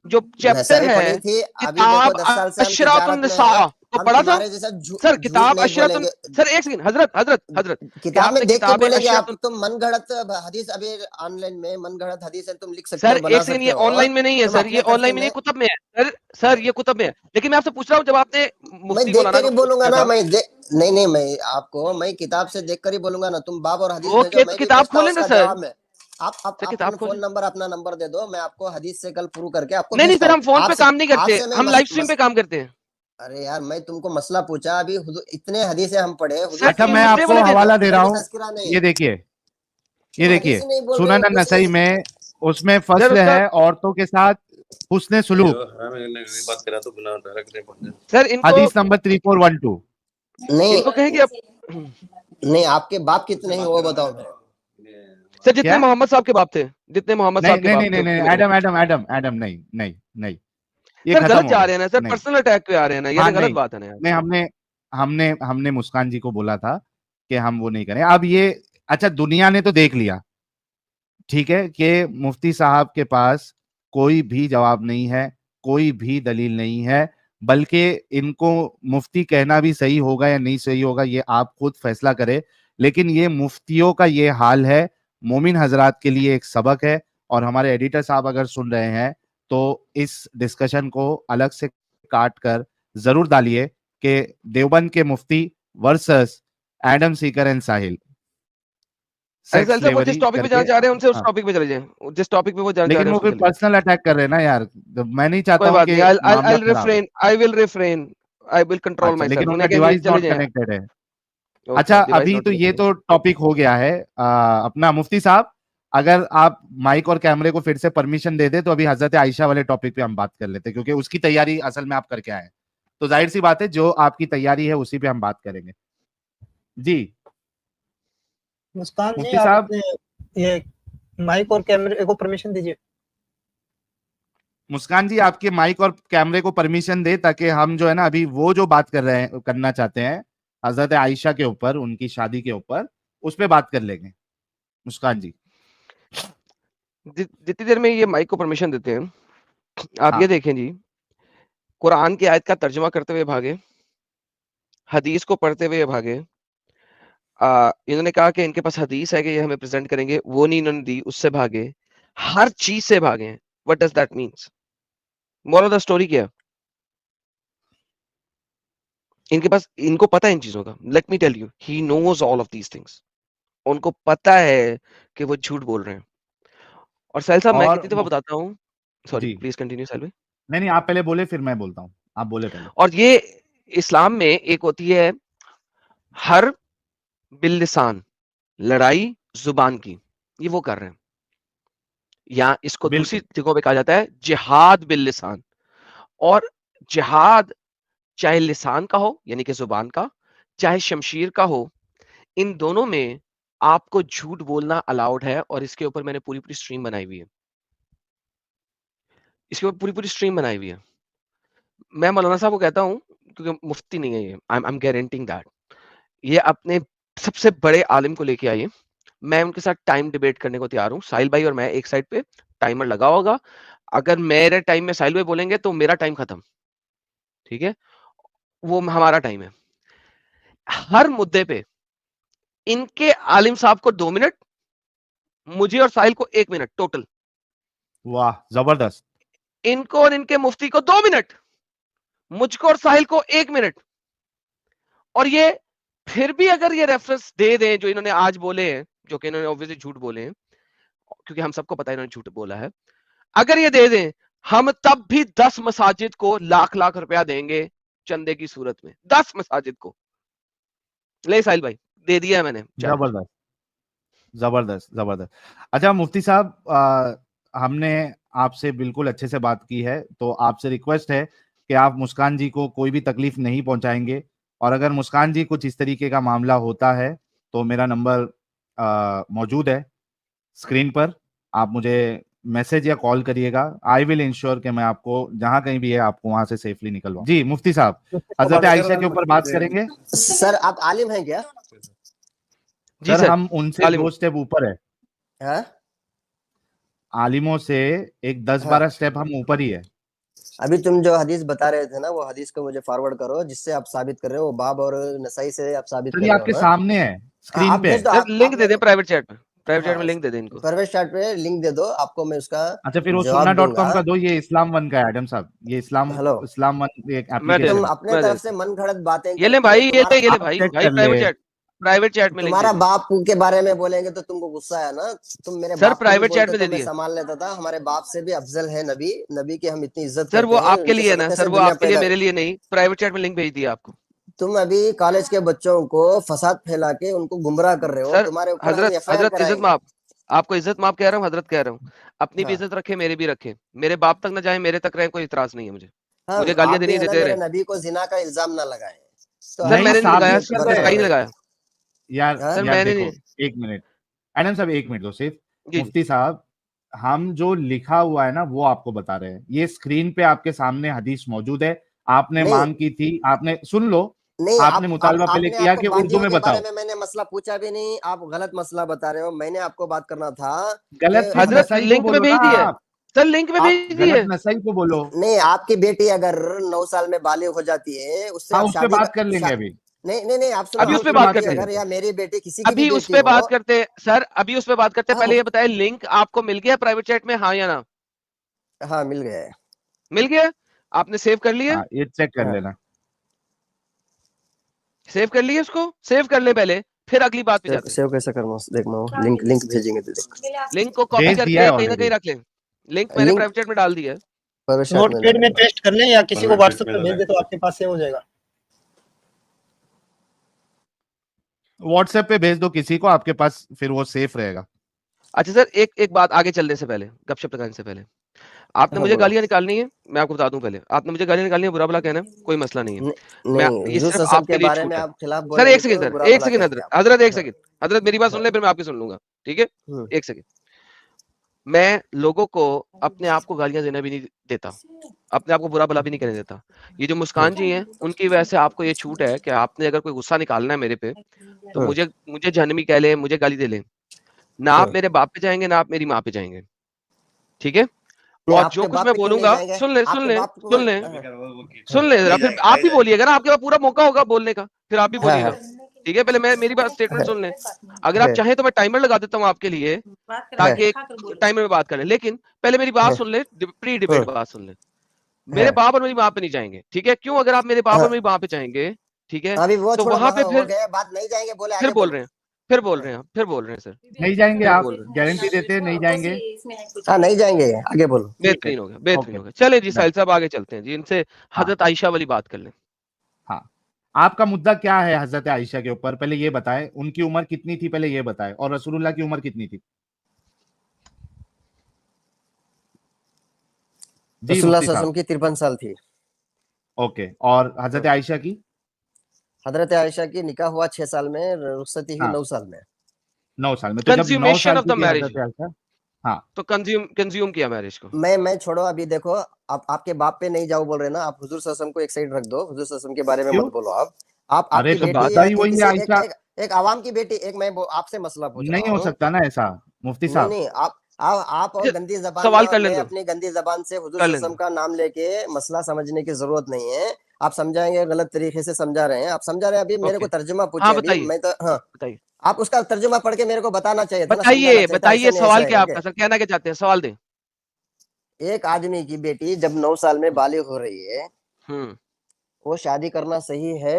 जो चैप्टर नसाई है पढ़ी थी। अभी देखो किताब 10 साल से हम अशरातुन तिजारत में निसा हैं, को हम पढ़ा था तुम्हारे जैसा सर? झूठ किताब नहीं अशरातुन, बोलेंगे। सर एक सेकंड, हजरत हजरत हजरत, क्या किताब में आपने देख के किताब बोलेंगे आप? अशरातुन? तुम मनगढ़ंत हदीस अभी ऑनलाइन में मनगढ़ंत हदीस है, तुम लिख सकते सर हो, बना एक सेकंड, सकते ये हो, ऑनलाइन में नहीं है तुम सर, अपने ये तरीके ऑनलाइन में नहीं, में। कुतुब में है सर ये कुतुब में है। लेकिन मैं आपसे पूछ रहा हूँ, जब आपने मैं मुफ्ती देख मौलाना कर को ही बोलूंगा पूछा ना, था, नहीं नहीं, मैं आपको मैं किताब से देख कर ही बोलूंगा ना। तुम बाब और हदीस भेजो, ओके, तो मैं भी किताब भेजता हूँ खोलें ना उसका सर, जवाब में। आप सर किताब अपने खोलें। फोन नंबर, अपना नंबर दे दो, मैं आपको हदीस से कल प्रूव करके आपको नहीं नहीं भेजता सर, हूँ। हम फोन पे काम नहीं करते, आपसे मैं हम लाइव स्ट्रीम पे काम करते हैं। अरे यार, मैं तुमको मसला पूछा अभी, इतने हदीसें हम पढ़े हुजूर अच्छा, मैं मुद्दे आपको वाले दे दो। हवाला दे रहा का हूँ, तज़किरा नहीं। ये देखिए, ये तुम देखिए, हदीस ही नहीं बोल रहे हो सुनन कुछ नसई नहीं। में उसमें सर फसल उसका, है औरतों के साथ हुस्न सुलूक, बात करा तो गुनाह डायरेक्ट नहीं पड़ते। सर इनको हदीस नंबर 3412। इनको कहें कि अब नहीं, आपके बाप कितने हैं वो बताओ मेरे। सर जितने क्या? मोहम्मद साहब के बाप थे, जितने मोहम्मद नहीं साहब के नहीं बाप नहीं थे नहीं नहीं, उतने मेरे एडम बाप। एडम एडम एडम, नहीं नहीं नहीं, ये सर खत्म गलत हो जा गए। रहे हैं ना सर, नहीं, पर्सनल अटैक पे आ रहे हैं ना, ये हाँ, तो गलत नहीं बात है ना यार। नहीं, हमने हमने हमने मुस्कान जी को बोला था कि हम वो नहीं करें। अब ये, अच्छा, दुनिया ने तो देख लिया, ठीक है, कि मुफ्ती साहब के पास कोई भी जवाब नहीं है, कोई भी दलील नहीं है, बल्कि इनको मुफ्ती कहना भी सही होगा या नहीं सही होगा, ये आप खुद फैसला करें। लेकिन ये मुफ्तियों का ये हाल है, मोमिन हजरात के लिए एक सबक है। और हमारे एडिटर साहब अगर सुन रहे हैं तो इस डिस्कशन को अलग से काट कर जरूर डालिए कि देवबंद के मुफ्ती वर्सेस एडम सीकर एंड साहिल, अरे सेक्स सर वो जिस स्लेवरी टॉपिक पे करके। जाना चाह रहे हैं उनसे उस हाँ, टॉपिक पे चले जाएं, जिस टॉपिक पे वो जाना चाह लेकिन रहे हैं वो उस पे फिर चले जाएं। पर्सनल अटैक कर रहे हैं ना यार, तो मैं नहीं चाहता कोई हूँ बात कि नहीं, आई मामला आई खराब हो। Refrain, I will refrain, I will control अच्छा, माई लेकिन सेल्फ। उनका उन्हें कहेंगे डिवाइस चले नॉट जाएं। कनेक्टेड है। ओके, अच्छा, डिवाइस अभी नॉट तो ये कनेक्टेड। तो टॉपिक हो गया है, अपना मुफ्ती साहब, अगर आप माइक और कैमरे को फिर से परमिशन दे दे तो अभी हजरत आयशा वाले टॉपिक पे हम बात कर लेते हैं, क्योंकि उसकी तैयारी असल में आप करके आए हैं। तो जाहिर सी बात है, जो आपकी तैयारी है उसी पे हम बात करेंगे। जी मुस्कान जी, मुफ्ती आप साहब, अपने ये माइक और कैमरे को परमिशन दीजिए। मुस्कान जी, आपके माइक और कैमरे को परमिशन दे, ताकि हम जो है ना अभी वो जो बात कर रहे हैं, करना चाहते हैं हजरत आयशा के ऊपर, उनकी शादी के ऊपर, उस पे बात कर लेंगे। मुस्कान जी। जितनी देर में ये माइक को परमिशन देते हैं, आप हाँ, ये देखें जी, कुरान की आयत का तर्जुमा करते हुए भागे, हदीस को पढ़ते हुए भागे। इन्होंने कहा कि इनके पास हदीस है कि ये हमें प्रेजेंट करेंगे, वो नहीं इन्होंने दी, उससे भागे, हर चीज से भागे। What does that means? Moral of the story क्या है? इनके पास, इनको पता है इन चीजों का। Let me tell you, he knows all of these things. उनको पता है कि वो झूठ बोल रहे हैं। और साहिल साहब, मैं और कितनी दफा बताता हूँ, सॉरी जी, प्लीज कंटिन्यू साहिल भाई। नहीं नहीं, आप पहले बोले फिर मैं बोलता हूँ, आप बोले पहले। और ये इस्लाम में एक होती है हर बिल्लिसान, लड़ाई जुबान की, ये वो कर रहे हैं। या इसको दूसरी बिल्कुल, जगहों पे कहा जाता है जिहाद बिल्लिसान। और जिहाद चाहे लिसान का हो, यानी कि जुबान का, चाहे शमशीर का हो, इन दोनों में आपको झूठ बोलना अलाउड है। और इसके ऊपर मैंने पूरी पूरी स्ट्रीम बनाई हुई है, इसके ऊपर पूरी पूरी स्ट्रीम बनाई हुई है। मैं मौलाना साहब को कहता हूँ, क्योंकि मुफ्ती नहीं है ये, आई एम गारंटिंग दैट, ये अपने सबसे बड़े आलिम को लेके आइए, मैं उनके साथ टाइम डिबेट करने को तैयार हूँ। साहिल भाई और मैं एक साइड पे, टाइमर लगा होगा। अगर मेरे टाइम में साहिल भाई बोलेंगे तो मेरा टाइम खत्म, ठीक है? वो हमारा टाइम है। हर मुद्दे पे इनके आलिम साहब को 2 मिनट, मुझे और साहिल को 1 मिनट टोटल। वाह, जबरदस्त। इनको और इनके मुफ्ती को 2 मिनट, मुझको और साहिल को 1 मिनट। और ये फिर भी अगर ये रेफरेंस दे दें जो इन्होंने आज बोले हैं, जो कि इन्होंने ऑब्वियसली झूठ बोले हैं, क्योंकि हम सबको पता है इन्होंने झूठ बोला है, अगर ये दे दें, हम तब भी 10 मसाजिद को लाख लाख रुपया देंगे चंदे की सूरत में। 10 मसाजिद को। ले साहिल भाई, दे दिया है मैंने चैलेंज। जबरदस्त, जबरदस्त, जबरदस्त। अच्छा मुफ्ती साहब, हमने आपसे बिल्कुल अच्छे से बात की है, तो आपसे रिक्वेस्ट है कि आप मुस्कान जी को कोई भी तकलीफ नहीं पहुंचाएंगे। और अगर मुस्कान जी कुछ इस तरीके का मामला होता है तो मेरा नंबर मौजूद है स्क्रीन पर, आप मुझे मैसेज या कॉल करिएगा। आई विल इंश्योर कि मैं आपको जहां कहीं भी है आपको वहां से सेफली निकलवाऊं। जी मुफ्ती साहब, हजरत आयशा के ऊपर बात करेंगे। सर आप आलिम हैं क्या? जी सर सर हम उनसे आलिम 2 स्टेप ऊपर है, हाँ आलिमों से एक 10-12 हाँ स्टेप हम ऊपर ही है। अभी तुम जो हदीस बता रहे थे ना, वो हदीस को मुझे फॉरवर्ड करो, जिससे आप साबित कर रहे हो, वो बाब और नसाई से आप साबित सर कर ये रहे हो आपके ना। सामने है, हाँ, स्क्रीन आप पे भेज है। दो, सर, आप लिंक दे मेरे दें प्राइवेट चैट में हाँ लिंक दे दें इनको। परवेश चैट पे लिंक दे दो, आपको मैं उसका अच्छा फिर वो जवाब दूंगा। sunnah.com का दो, ये इस्लाम वन का है एडम साहब, ये हेलो, इस्लाम वन एक मैं दे तुम एप्लीकेशन है। अपने मैं दे तरफ से मन घड़त बातें ये ले करके भाई, तुम्हारा ये ले आप भाई चेक भाई कर ले। प्राइवेट चैट में लिंक दे तुम्हारा दिए। बाप के बारे में बोलेंगे तो तुमको गुस्सा है ना। तुम मेरे सर बाप को भी प्राइवेट चैट बोलते में तो दे मैं दिए। संभाल लेता था। हमारे बाप से भी अफजल है नबी, नबी की हम इतनी इज्जत सर वो करते हैं, आपके उनके लिए है ना, सदक़े सर से वो दुनिया आपके लिए, पैदा। मेरे लिए नहीं। प्राइवेट चैट में लिंक भेज दिया आपको। तुम अभी कॉलेज के बच्चों को फसाद फैला के उनको गुमराह कर रहे हो, सर तुम्हारे ऊपर हम हजरत एफआईआर हजरत इज्जत कराएंगे। माप, आपको इज्जत माप कह रहा हूँ, हजरत कह रहा हूँ। अपनी भी हाँ इज्जत रखे, मेरी भी रखे। मेरे बाप तक ना जाए, मेरे तक रहे, कोई इतराज नहीं है मुझे। हाँ, मुझे आप गालियां भी देनी है ना देते मेरे रहे। नबी को जिना का इल्जाम ना लगाएं। तो सर हम नहीं मैंने नहीं लगाया, साबित कर बताओ रहे कहीं नहीं हैं लगाया। यार। हाँ? सर यार मैंने देखो, नहीं। एक मिनट एडम साहब, एक मिनट दो सिर्फ। जी जी मुफ्ती साहब, हम जो लिखा हुआ है ना वो आपको बता रहे हैं, ये स्क्रीन पे आपके सामने हदीस मौजूद है। आपने नहीं मांग की थी, आपने सुन लो, नहीं, आपने मुतालबा पहले आपने किया आपको कि उर्दू बादियों में के बारे बताओ। में मैंने मसला पूछा भी नहीं, आप गलत मसला बता रहे हो। मैंने आपको बात करना था कि गलत फिर हजरत नसाई को लिंक में बोलो ना भेज दिया है। आप, सर लिंक में आप भेज गलत दिए। नसाई को बोलो। नहीं, आपकी बेटी अगर 9 साल में बालिग हो जाती है, उससे हाँ आप उस पे बात कर लेंगे अभी। नहीं नहीं नहीं, आप सुनो, अभी उस पे उस पे बात आपकी बात बेटी करते हैं। अगर या मेरी बेटी किसी की भी अभी उस बेटी पे हो। बात करते हैं सर, अभी उस पे बात करते हैं। हाँ पहले ये बताए, लिंक आपको मिल गया प्राइवेट चैट में, हाँ या ना? हाँ मिल गया है। मिल गया? आपने सेव कर लिया? हाँ ये चेक कर हाँ लेना। सेव कर लिया, उसको सेव कर ले पहले, फिर अगली बात पे जाते हैं। सेव कैसे करना देखना हो, लिंक लिंक भेजेंगे तो देख। लिंक को कॉपी भेज दिया करके है कहीं ना कहीं ऑलरेडी। रख लें। लिंक मैंने लिंक प्राइवेट चैट में डाल दिया है। परवेश चैट में नोटपैड में डालेगा। पेस्ट कर लें या किसी को व्हाट्सएप पे भेज दे तो आपके पास सेव हो जाएगा। व्हाट्सएप पे भेज दो किसी को, आपके पास फिर वो सेफ रहेगा। अच्छा सर, एक बात आगे चलने से पहले, गपशप लगाने से पहले, आपने हाँ मुझे बोलो। गालियां निकालनी है, मैं आपको बता दूं पहले, आपने मुझे गालियां निकालनी है, बुरा भला कहना है, कोई मसला नहीं है। मैं नहीं, ये हुजूर सिर्फ सल्लल्लाहु अलैहि वसल्लम आपके के लिए बारे में छूट है। आप खिलाफ सर बोलेंगे एक सेकंड, तो सर बुरा एक भला सेकंड, कहेंगे हजरत आप। हजरत एक हाँ सेकंड, हजरत मेरी बात सुन ले, फिर मैं आपकी सुन लूंगा, ठीक है? एक सेकंड। मैं लोगों को अपने आप को गालियां देना भी नहीं देता, अपने आप को बुरा भला भी नहीं कहने देता। ये जो मुस्कान जी हैं, उनकी वजह से आपको ये छूट है कि आपने अगर कोई गुस्सा निकालना है मेरे पे, तो मुझे मुझे जहन्नमी कह ले, मुझे गाली दे ले, ना आप मेरे बाप पे जाएंगे, ना आप मेरी माँ पे जाएंगे, ठीक है? नहीं, और जो आपके कुछ बाप मैं पे क्यों नहीं बोलूंगा, जाएंगे? सुन ले सुन आपके ले बाप को सुन ले सुन ले जरा, फिर आप भी बोलिएगा ना, आपके पास पूरा मौका होगा बोलने का, फिर आप भी हाँ बोलिएगा, ठीक है? पहले मैं मेरी बात स्टेटमेंट सुन ले। अगर आप है, चाहें तो मैं टाइमर लगा देता हूँ आपके लिए, ताकि टाइमर में बात करें, लेकिन पहले मेरी बात सुन ले, प्री डिबेट बात सुन ले। मेरे बाप और मेरी माँ पे नहीं जाएंगे, ठीक है? क्यों? अगर आप मेरे बाप और मेरी माँ पे जाएंगे, ठीक है, अभी वो तो छोड़ो, वहां पे हो फिर गया बात, नहीं जाएंगे बोले, फिर आगे बोल बोलो। रहे हैं, फिर बोल रहे हैं, फिर बोल रहे हैं सर, नहीं जाएंगे फिर आप, बोल रहे हैं। गारंटी देते हैं नहीं जाएंगे। हाँ नहीं जाएंगे, आगे बोलो। ठीक है, बेहतरीन हो गया, बेहतरीन ओके हो गया। चले जी डन। साहिल साहब, आगे चलते हैं जी, इनसे हाँ हजरत आयशा वाली बात कर लें। हाँ, आपका मुद्दा क्या है हजरत आयशा के ऊपर? पहले ये बताएं, उनकी उम्र कितनी थी, पहले ये बताएं, और रसूलुल्लाह की उम्र कितनी थी? जी रसूलुल्लाह मुफ्ती सल्लल्लाहु साहब। अलैहि वसल्लम की 53 साल थी। ओके, और हजरत आयशा की? हजरत आयशा की निकाह हुआ 6 साल में, रुखसती हुई हाँ 9 साल में। 9 साल में। तो जब 9 कंज्यूमेशन साल ऑफ की द थी मैरिज, हजरत आयशा, हाँ तो कंज्यूम किया मैरिज को। मैं छोड़ो, अभी देखो, आप आपके बाप पे नहीं जाओ बोल रहे ना, आप हुजूर सल्लल्लाहु अलैहि वसल्लम को एक साइड रख दो, हुजूर सल्लल्लाहु अलैहि वसल्लम के बारे में क्यों? मत बोलो। आप अरे आपकी तो बेटी मुद्दा है ही कि वही है किसी आयशा। एक आवाम की बेटी, एक मैं आपसे मसला पूछ नहीं रहा हो हूँ। सकता ना ऐसा मुफ्ती नहीं साहब। नहीं, आप और गंदी जबान में सवाल और कर मैं लेने दो, अपनी गंदी जबान से हुजूर कर सल्लल्लाहु अलैहि लेने वसल्लम दो। का नाम लेके मसला समझने की जरूरत नहीं है। आप समझाएंगे, गलत तरीके से समझा रहे हैं, आप समझा रहे हैं। अभी मेरे ओके, को तर्जुमा हाँ पूछे, अभी बताइए, मैं तो हाँ, बताइए आप उसका तर्जुमा पढ़ के मेरे को बताना चाहिए था ना, समझाना बताइए चाहिए था, ऐसा बताइए, नहीं ऐसा सवाल है क्या करके। आपका सर, कहना क्या चाहते हैं, सवाल दें। एक आदमी की बेटी जब 9 साल में बालिग हो रही है, वो शादी करना सही है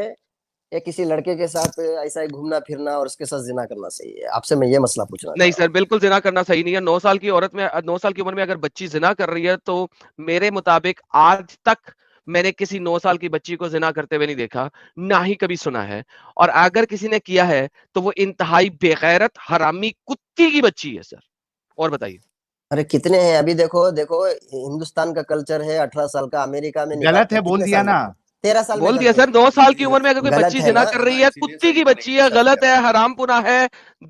या किसी लड़के के साथ ऐसा ही घूमना फिरना और उसके साथ जिना करना सही है? आपसे मैं ये मसला पूछना चाह नहीं रहा सर, हूँ। बिल्कुल जिना करना सही नहीं है। 9 साल की औरत में, 9 साल की उम्र में अगर बच्ची जिना कर रही है, तो मेरे मुताबिक आज तक मैंने किसी 9 साल की बच्ची को जिना करते हुए नहीं देखा, ना ही कभी सुना है। और अगर किसी ने किया है तो वो इंतहाई बेगैरत हरामी कुत्ती की बच्ची है सर। और बताइए। अरे कितने हैं? अभी देखो देखो, हिंदुस्तान का कल्चर है 18 साल का, अमेरिका में निकाह गलत है, बोल कितने दिया साल में? ना। 13 साल में बोल दिया करते सर, हैं। 9 साल की उम्र में अगर कोई गलत बच्ची है जिना ना? कर रही है, कुत्ती की बच्ची है, गलत है, हरामपुना है,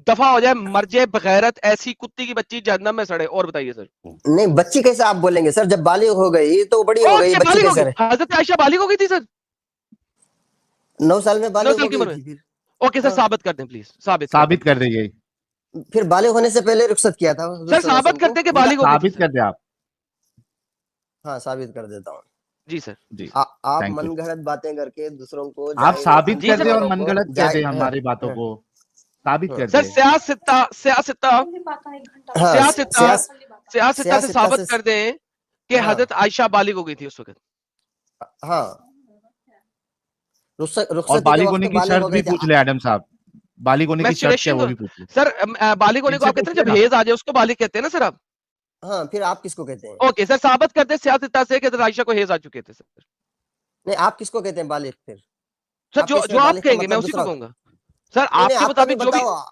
दफा हो जाए, मर जाए बगैरत, ऐसी कुत्ती की बच्ची जहन्नम में सड़े। और बताइए सर। नहीं, बच्ची कैसे आप बोलेंगे सर? जब बालिग हो गई तो बड़ी हो गई, ओके, बच्ची बालिग हो कैसे गई, रहे? हजरत आयशा बालिग हो गई थी सर 9 साल में 9 बालिग साल हो की गई उम्र में। थी फिर। ओके सर, हाँ। साबित कर दें प्लीज, साबित कर दीजिए फिर बालिग होने से पहले रुखसत किया था हुजूर सर, सल्लल्लाहु अलैहि साबित वसल्लम करते को। कि बालिग हो गई थी साबित सर। कर दे आप हाँ साबित कर देता हूँ। जी सर। जी आप थैंक यू मनगढ़ंत बातें करके दूसरों को आप जाहिल साबित जी कर सर। दे और वालों को मनगढ़ंत कह दे जाहिल हमारी बातों को साबित कर सर दे सियासत्ता सियासत्ता हाँ सियासत्ता सियासत्ता से सियासत्ता साबित से कर दें कि हाँ हजरत आयशा बालिग हो गई थी उस वक्त। हाँ और रुखसती के बालिग वक्त होने की बालिग शर्त हो भी गए थे। पूछ ले एडम साहब, बालिग होने की शर्त क्या है मेंस्ट्रुएशन वो भी पूछ ले। सर, बालिग होने को इनसे आप कहते हैं पूछिए जब ना। हेज आ जाए उसको बालिग कहते हैं ना सर आप। हाँ फिर आप किसको कहते हैं? ओके सर, साबित कर दे सियासत्ता से कि हजरत आयशा को हेज आ चुके थे सर। नहीं आप किसको कहते हैं बालिग? फिर सर आपके जो इसमें जो आप बालिग का कहेंगे मैं मतलब उसी को दूसरा कहूंगा सर। नहीं आपके आपका भी मुताबिक जो भी बताओ।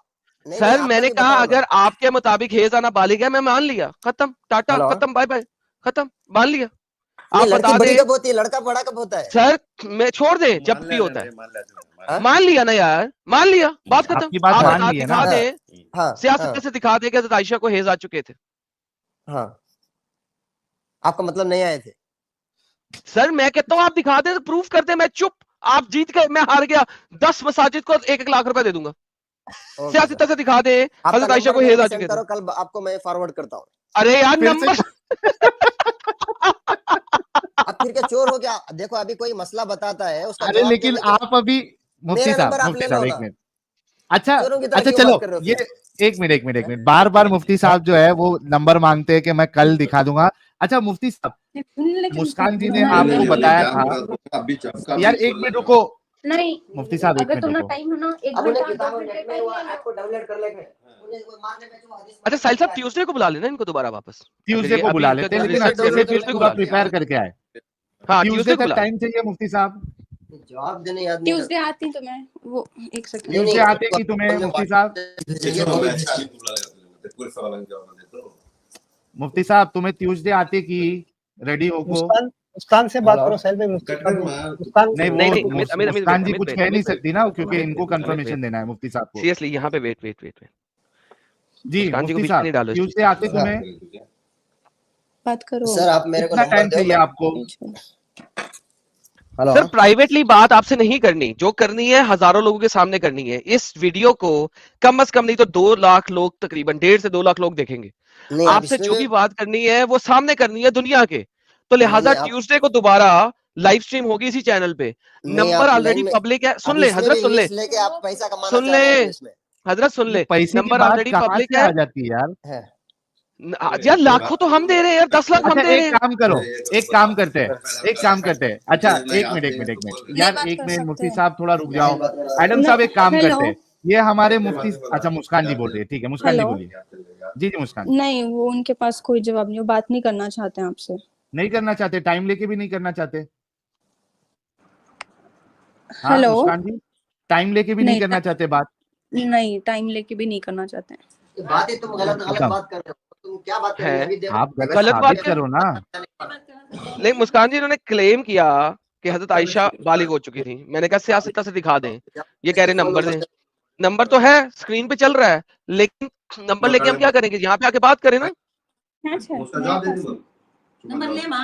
नहीं सर, आपका मैंने भी कहा बताओ ना। अगर आपके मुताबिक हेज आना बालिग है, मैं मान लिया, खत्म, टाटा, हेलो खत्म, बाय बाय, खत्म, मान लिया। नहीं आप लड़की बता बड़ी दें कब होती है, लड़का बड़ा कब होता है? सर, मैं छोड़ दे जब भी होता है। हाँ? मान लिया ना यार, मान लिया, बात खत्म। आपकी बात आप मान बता ली है ना। दिखा हाँ दे हाँ सियासत हाँ से दिखा दे कि हजरत आयशा को हेज आ चुके थे। हाँ आपका मतलब नहीं आए थे? सर मैं कहता हूं आप दिखा दे, प्रूफ कर दे, मैं चुप। आप जीत गए, मैं हार गया, 10 मसाजिद को 1-1 लाख रुपए दे दूंगा। ओके सियासत सर से दिखा दे आपका हजरत आयशा नंबर को मेरे हेज को आ सेंड चुके थे। करो, कल आपको मैं फॉरवर्ड करता हूँ। अरे यार फिर से नंबर अब फिर क्या चोर हो क्या? देखो अभी कोई मसला बताता है उसका अरे जवाब लेकिन देने के आप अभी मुफ्ती मेरा नंबर साहब आप ले लो एक ना। मिनट। अच्छा चोरों की तरह अच्छा क्यों चलो बात कर रहे हो ये फिर? एक मिनट बार बार मुफ्ती साहब जो है वो नंबर मांगते हैं कि मैं कल दिखा दूंगा। अच्छा मुफ्ती साहब, मुस्कान जी ने आपको बताया था यार, एक मिनट रुको नहीं मुफ्ती साहब, एक अगर मिनट तुम्हें रुको। टाइम हो ना एक अब उन्हें घंटा किताबों 2 घंटे नेट में वो पहले ऐप को डाउनलोड कर लेंगे। उन्हें वो मारने में जो हदीस अच्छा साहिल साहब, ट्यूसडे को बुला लेना इनको दोबारा वापस। अगर ट्यूसडे ये को अभी बुला इनका लेते हैं, जो लेकिन रिसर्च अच्छे चल से रही है, फिर ट्यूसडे को पूरा बुला लें। प्रिपेयर करके आए। हाँ, ट्यूसडे ट्यूसडे को तक बुला लें। टाइम चाहिए मुफ्ती साहब। जवाब देने याद नहीं ट्यूसडे आती तो मैं वो एक सेकंड नहीं, ट्यूसडे आते कि तुम्हें मुफ्ती साहब? भेजेंगे वो भी भेजेंगे। मुफ्ती साहब तुम्हें ट्यूसडे आते कि रेडी हो को? मुस्कान मुस्कान से बात हेलो। करो साहिल भाई। मुस्कान नहीं नहीं वो नहीं, अमित अमित अमित मुस्कान वेट, जी अमित कुछ वेट, कह नहीं अमित सकती ना, क्योंकि अमित इनको वेट, अमित कंफर्मेशन वेट, देना है मुफ्ती साहब को। सीरियसली यहाँ पे वेट वेट वेट वेट। जी मुस्कान जी को मुफ्ती बीच में नहीं साहब डालो इस ट्यूसडे आते हाँ। तुम्हें? बात करो सर आप मेरे को कितना नंबर टाइम दो चाहिए मैं आपको? हेलो सर प्राइवेटली बात आपसे नहीं करनी, जो करनी है हजारों लोगों के सामने करनी है। इस वीडियो को कम से कम नहीं तो 2 लाख लोग, तकरीबन 1.5 से 2 लाख लोग देखेंगे। नहीं आप आपसे इसमें जो भी भी बात करनी है वो सामने करनी है दुनिया के। तो नहीं लिहाजा नहीं आप ट्यूसडे को दोबारा लाइव स्ट्रीम होगी इसी चैनल पे। नहीं नंबर आप ऑलरेडी लाइन में पब्लिक है, सुन आप ले इसमें हजरत, भी सुन ले, व्यूज लेके आप पैसा कमाना सुन चाह ले रहे हो इसमें हजरत, सुन ये ले, पैसे की नंबर बात ऑलरेडी कहाँ पब्लिक से है। आ जाती है यार? है यार लाखों तो हम दे रहे हैं यार, 10 लाख हम अच्छा दे रहे एक हैं। काम करो, एक काम करते हैं। अच्छा एक मिनट यार, बात एक कर मिनट सकते मुफ्ती हैं। साहब थोड़ा रुक जाओ। बात कर एडम साहब एक काम हेलो। करते हैं, ये हमारे मुफ्ती, अच्छा मुस्कान जी बोल रही है, ठीक है मुस्कान जी हेलो। बोलिए। जी जी मुस्कान, नहीं वो उनके पास कोई जवाब नहीं, वो बात नहीं करना चाहते हैं आपसे। नहीं करना चाहते, टाइम लेके भी नहीं करना चाहते? हाँ हेलो। मुस्कान जी, टाइम लेके भी नहीं नहीं करना चाहते बात? नहीं टाइम लेके भी नहीं करना चाहते हैं। ये बात ही तुम गलत गलत एकदम। बात कर रहे हो। तुम क्या बात कर रहे हो है अभी देखो आप गलत गलत बात साबित कर, करो ना। नहीं मुस्कान जी इन्होंने क्लेम किया कि हजरत आयशा बालिग हो चुकी थी। मैंने कहा सियासत से दिखा दें, ये कह रहे नंबर दें। नंबर तो है, स्क्रीन पे चल रहा है, लेकिन नंबर लेके हम क्या करेंगे? यहाँ पे आके बात करें ना। उसका जवाब दे दूंगा, नंबर ले मां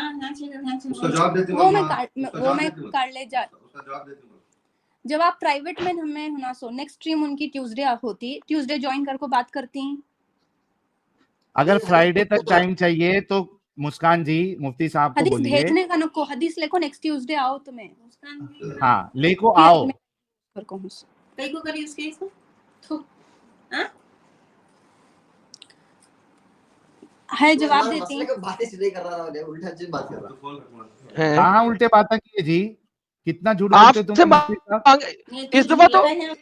उसका जवाब दे दूंगा, वो मैं कर ले जा। उसका जवाब दे दूंगा। जब आप प्राइवेट में हमें होना सो नेक्स्ट स्ट्रीम उनकी ट्यूसडे होती, ट्यूसडे ज्वाइन कर को बात करती। अगर फ्राइडे तक टाइम चाहिए तो मुस्कान जी मुफ्ती साहब को हदीस बोलिए, भेजने का नको, हदीस लेको नेक्स्ट ट्यूसडे आओ तुम्हें। हाँ लेको आओ। कर को कई को करी उसके इसको तो हां है जवाब देती मसले को बातें नहीं कर रहा है, उल्टा चीज बात कर रहा है कहाँ उल्टे बातें किए जी, कितना झूठ आप बोलते तुम से मुफ्ती साहब।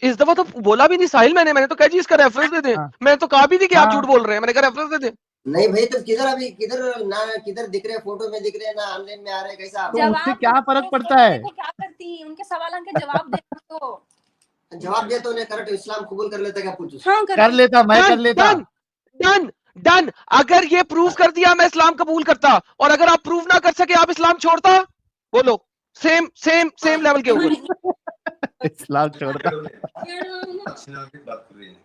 इस दफा तो बोला भी नहीं साहिल, मैंने तो कहा जी इसका रेफरेंस दे दें। हाँ। मैंने तो कहा भी नहीं कि आप हाँ। झूठ बोल रहे हैं, मैंने कहा रेफरेंस दे दें। नहीं भाई तुम किधर अभी किधर ना किधर दिख रहे, फोटो में दिख रहे ना ऑनलाइन में आ रहे, कैसा आप तो उससे क्या फर्क पड़ता है? क्या करती उनके सवालों के जवाब दे तो जवाब दे तो उन्हें करेक्ट इस्लाम कबूल कर लेता क्या? पूछ हां कर लेता, मैं कर लेता। डन डन, अगर ये प्रूव कर दिया मैं इस्लाम कबूल करता, और अगर आप प्रूव ना कर सके आप इस्लाम छोड़ता। बोलो, सेम सेम सेम लेवल के ऊपर। इस्लाम छोड़ता। बात कर रही है।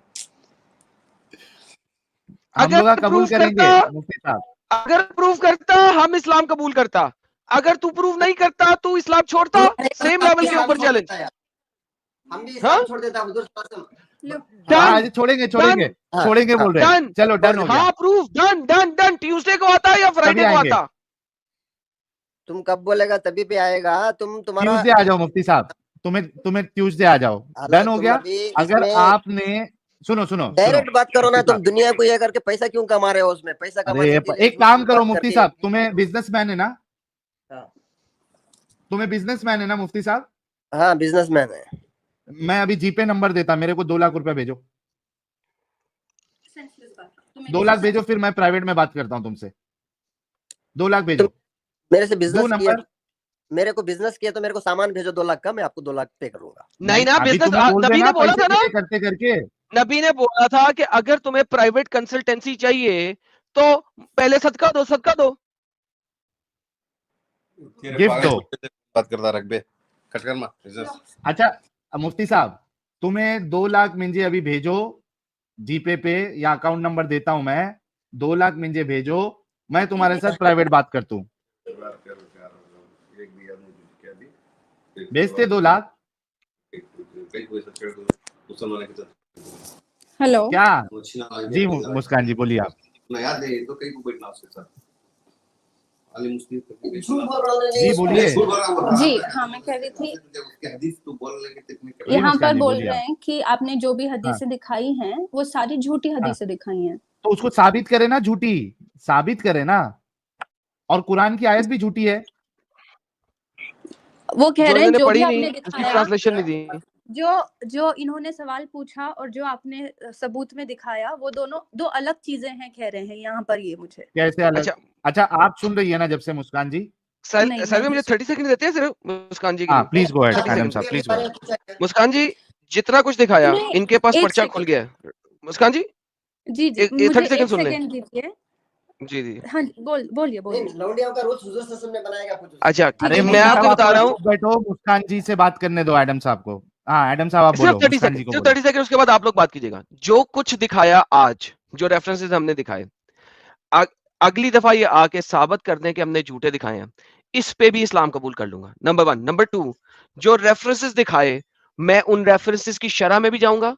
हम लोग अगर कबूल प्रूफ करेंगे करता, मुफ्ती साहब। अगर प्रूव करता हम इस्लाम कबूल करता, अगर तू प्रूव नहीं करता तू इस्लाम छोड़ता। सेम लेवल के ऊपर चैलेंज। हम भी हाँ? इस्लाम छोड़ देता हुजूर सल्लल्लाहु अलैहि वसल्लम। हाँ, डन छोड़ेंगे हाँ, छोड़ेंगे बोल रहे हैं। डन चलो डन हो गया, हाँ proof done done done Tuesday को आता है या कभी फ्राइडे को आएंगे? आता? तुम कब बोलेगा तभी पे आएगा। तुम्हारा ट्यूसडे आ जाओ मुफ्ती साहब, तुम्हें ट्यूसडे आ जाओ, डन हो तुम गया। अभी अगर इसमें आपने सुनो डायरेक्ट बात करो ना, मुफ्ती तुम साहब, दुनिया को ये करके पैसा क्यों कमा रहे हो? उसमें पैसा कमाने अरे के लिए एक काम करो बात मुफ्ती करके। साहब, तुम्हें बिजनेसमैन है ना, हाँ। तुम्हें बिजनेसमैन है ना मुफ्ती साहब? हाँ, बिजनेसमैन है। मैं अभी जीपे नंबर देता, मेरे को 2 लाख रुपए भेजो, 2 लाख भेजो, फिर मैं प्राइवेट में बात करता हूँ तुमसे। 2 लाख भेजो, मेरे से 2 बिजनेस किया, नंबर। मेरे को बिजनेस किया तो मेरे को सामान भेजो 2 लाख का, मैं आपको 2 लाख पे करूंगा। नहीं ना, अभी बिजनेस तुम्हें बोल रहे नबी ना ने बोला पैसे था के ना, लिए करते करके। नबी ने बोला था कि अगर तुम्हें प्राइवेट कंसल्टेंसी चाहिए तो पहले सदका दो। गिफ्ट दो। बात करता रख बे कट कर मा अच्छा मुफ्ती साहब, तुम्हें 2 लाख मुझे अभी भेजो जीपे पे, या अकाउंट नंबर देता हूं मैं, 2 लाख मुझे भेजो, मैं तुम्हारे साथ प्राइवेट बात करता हूँ। भेजते 2 लाख हेलो क्या? जी मुस्कान जी बोलिए आप। याद है तो कहीं को बैठना उसके साथ अली मुस्लिम झूठ बोल रहा हूँ जी बोलिए। जी हाँ, मैं कह रही थी हदीस तो बोलने के टेक्निक जी यहाँ मुस्कान पर जी बोल बोलिए रहे आप। हैं कि आपने जो भी हदीसें दिखाई हैं वो सारी झूठी हदीसें दिखाई हैं। तो उसको साबित करे ना, झूठी साबित करे ना, और कुरान की आयत भी झूठी है। वो कह जो रहे हैं इन्होंने जो भी पढ़ी आपने नहीं, उसकी दिखाया, ट्रांसलेशन नहीं दी। जो इन्होंने सवाल पूछा और जो आपने सबूत में दिखाया, वो दोनों 2 अलग चीजें हैं, कह रहे हैं यहाँ पर ये मुझे। कैसे अलग? अच्छा अच्छा आप सुन रही है ना जब से मुस्कान जी? नहीं, सर नहीं मुझे 30 सेकंड देते हैं सिर्फ मुस्कान जी के हाँ लिए। Please go ahead 30 madam second साहब, प्लीज गो अहेड। मुस्कान जी, जितना कुछ दिखाया नहीं, इनके पास 1 पर्चा खुल सेकंड। गया है। मुस्कान जी जी, एक मुझे 30 सेकंड 1 सुन लें। सेकंड दीजिए। जी जी हाँ, बोलिए। लौंडियों का रोज हुजूर सल्लल्लाहु अलैहि वसल्लम ने बनाएगा कुछ। अच्छा अरे मैं मुफ्ती आपको साहब, बता आप रहा लोग हूँ, चुप बैठो, मुस्कान जी से बात करने दो एडम साहब को। हाँ एडम साहब आप सिर्फ बोलो, 30 मुस्कान जी सेकंड, को सिर्फ बोलो। 30 सेकंड, उसके बाद आप लोग बात कीजिएगा। जो कुछ दिखाया आज, जो रेफरेंसेस हमने दिखाए, अगली दफा ये आके साबित कर दें कि हमने झूठे दिखाए हैं, इस पे भी इस्लाम कबूल कर लूंगा। नंबर 1। नंबर 2, जो रेफरेंसेस दिखाए, मैं उन रेफरेंसेस की शरह में भी जाऊंगा,